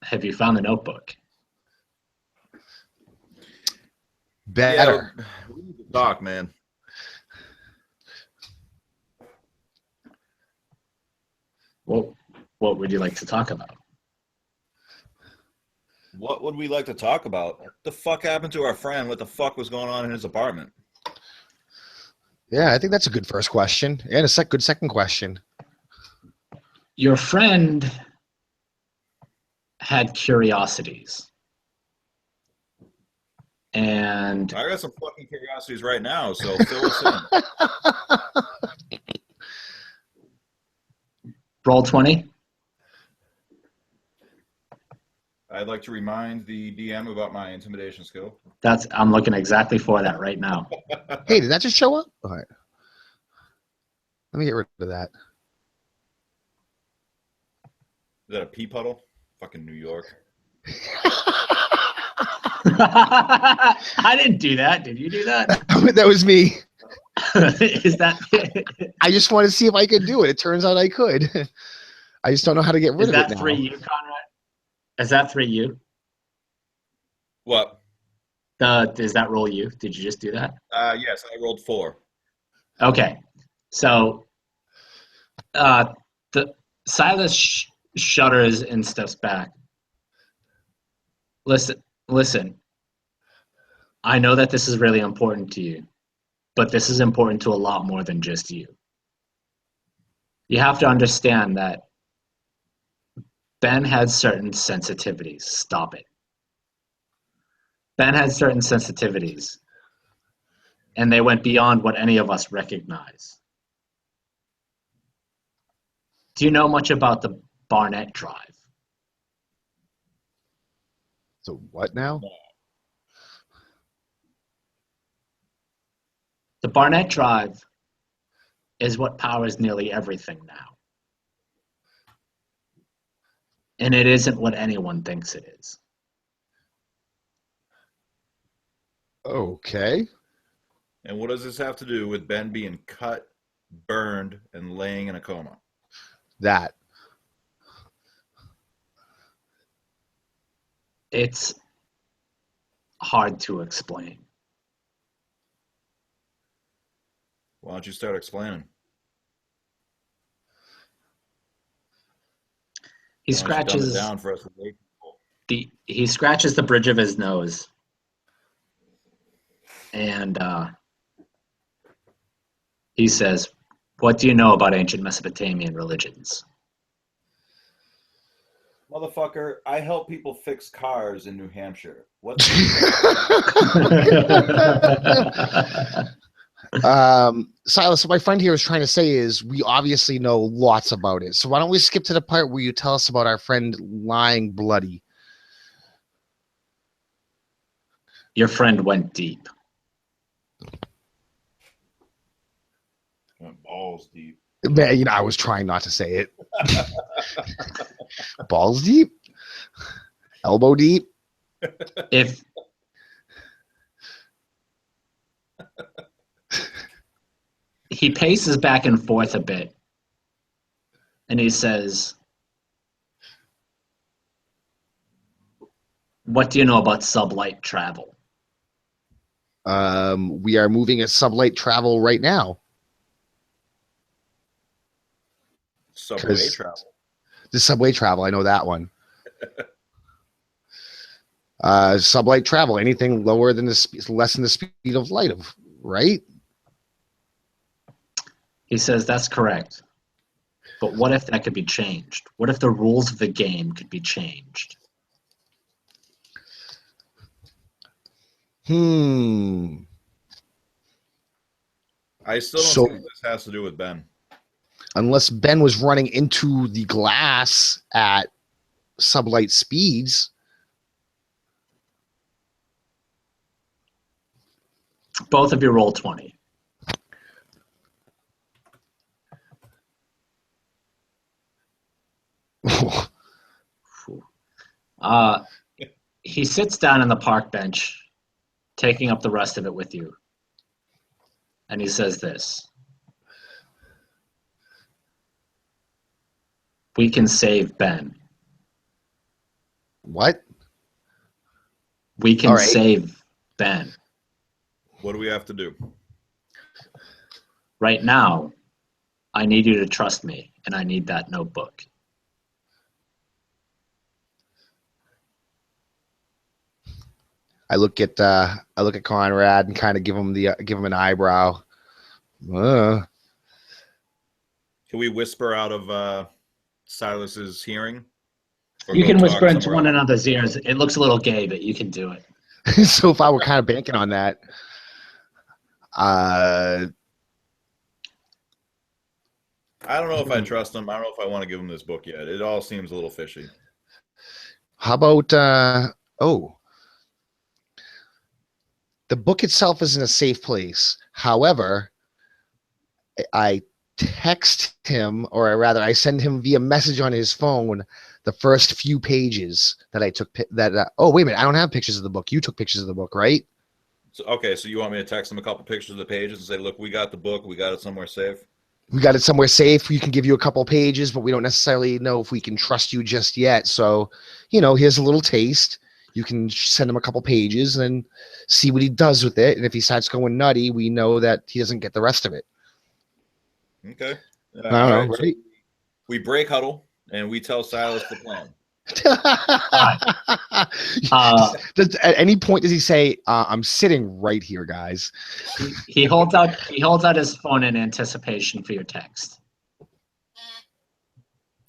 "Have you found the notebook?" Better. Yeah, we need to talk, man. What would you like to talk about? What would we like to talk about? What the fuck happened to our friend? What the fuck was going on in his apartment? Yeah, I think that's a good first question and a good second question. Your friend had curiosities. And I got some fucking curiosities right now, so fill us in. roll 20. I'd like to remind the DM about my intimidation skill. I'm looking exactly for that right now. Hey, did that just show up? All right. Let me get rid of that. Is that a pee puddle? Fucking New York. I didn't do that. Did you do that? That was me. Is that I just wanted to see if I could do it. It turns out I could. I just don't know how to get rid is of that it now. 3U, Conrad? Is that 3U? What? Is that roll you? Did you just do that? Yes, I rolled 4. Okay. So the Silas shudders and steps back. Listen. I know that this is really important to you, but this is important to a lot more than just you. You have to understand that Ben had certain sensitivities. Stop it. Ben had certain sensitivities, and they went beyond what any of us recognize. Do you know much about the Barnett Drive? So what now? The Barnett Drive is what powers nearly everything now. And it isn't what anyone thinks it is. Okay. And what does this have to do with Ben being cut, burned, and laying in a coma? That. It's hard to explain. Why don't you start explaining? He Why don't you dumb it scratches down for us to lay people? he scratches the bridge of his nose, and he says, "What do you know about ancient Mesopotamian religions?" Motherfucker, I help people fix cars in New Hampshire. What? Silas, what my friend here is trying to say is we obviously know lots about it. So why don't we skip to the part where you tell us about our friend lying bloody? Your friend went deep. Went balls deep. Man, I was trying not to say it. Balls deep? Elbow deep? If he paces back and forth a bit, and he says, "What do you know about sublight travel?" We are moving at sublight travel right now. Subway 'Cause- travel. The subway travel, I know that one. Sublight travel, anything lower than less than the speed of light, right? He says that's correct. But what if that could be changed? What if the rules of the game could be changed? I still don't think this has to do with Ben. Unless Ben was running into the glass at sublight speeds. Both of you roll 20. He sits down on the park bench, taking up the rest of it with you. And he says this. We can save Ben. What? We can save Ben. What do we have to do? Right now, I need you to trust me, and I need that notebook. I look at Conrad and kind of give him an eyebrow. Can we whisper out of Silas's hearing? You can whisper into one another's ears. It looks a little gay, but you can do it. So far, we're kind of banking on that. I don't know if I trust him. I don't know if I want to give him this book yet. It all seems a little fishy. How about the book itself is in a safe place. However, I text him, or rather, I send him via message on his phone the first few pages that I took. Oh, wait a minute! I don't have pictures of the book. You took pictures of the book, right? So, okay, so you want me to text him a couple pictures of the pages and say, "Look, we got the book. We got it somewhere safe." We got it somewhere safe. We can give you a couple pages, but we don't necessarily know if we can trust you just yet. So, here's a little taste. You can send him a couple pages and then see what he does with it. And if he starts going nutty, we know that he doesn't get the rest of it. Okay. I don't know, right? So we break huddle and we tell Silas the plan. At any point does he say, "I'm sitting right here, guys"? He holds out his phone in anticipation for your text.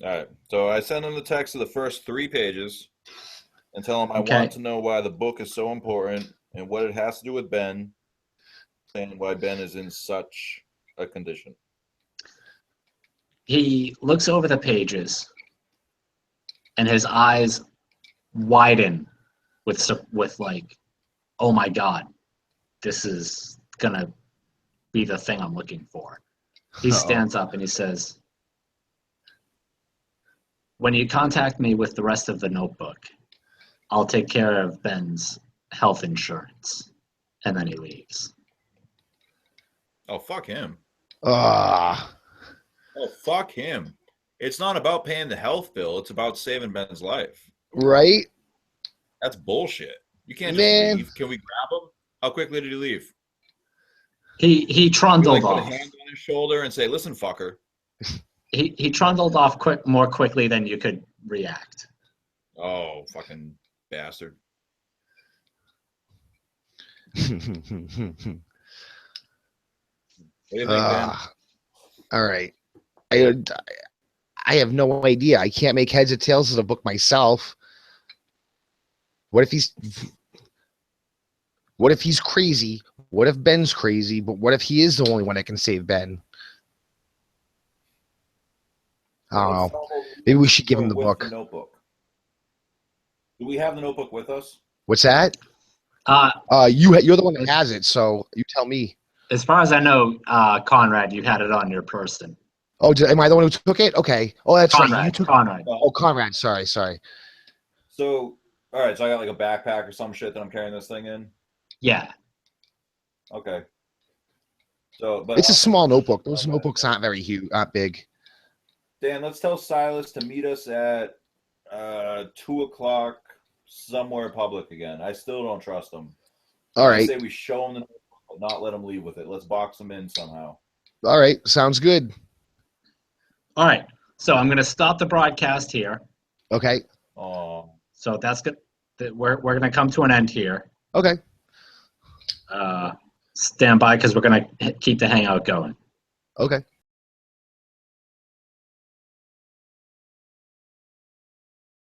All right. So I send him the text of the first 3 pages and tell him I want to know why the book is so important and what it has to do with Ben, and why Ben is in such a condition. He looks over the pages, and his eyes widen with like, oh my God, this is gonna be the thing I'm looking for. He stands up and he says, when you contact me with the rest of the notebook, I'll take care of Ben's health insurance. And then he leaves. Oh, fuck him. Oh, fuck him. It's not about paying the health bill. It's about saving Ben's life. Right? That's bullshit. You can't just leave. Can we grab him? How quickly did he leave? He trundled off. Put a hand on his shoulder and say, "Listen, fucker." He trundled off more quickly than you could react. Oh, fucking bastard. What do you think, Ben? All right. I have no idea. I can't make heads or tails of the book myself. What if he's crazy? What if Ben's crazy? But what if he is the only one that can save Ben? I don't know. Maybe we should give him the book. The notebook. Do we have the notebook with us? What's that? You're the one that has it, so you tell me. As far as I know, Conrad, you had it on your person. Oh, am I the one who took it? Okay. Oh, that's Conrad, right. You took Conrad. Oh, Conrad. Sorry. So, all right. So I got like a backpack or some shit that I'm carrying this thing in. Yeah. Okay. So, but it's a small notebook. Those notebooks aren't very huge, not big. Dan, let's tell Silas to meet us at 2:00 somewhere public again. I still don't trust him. All right. I say we show him the notebook, but not let him leave with it. Let's box him in somehow. All right. Sounds good. All right. So I'm going to stop the broadcast here. Okay. Oh, So that's good. We're gonna come to an end here. Okay. Stand by because we're gonna keep the hangout going. Okay.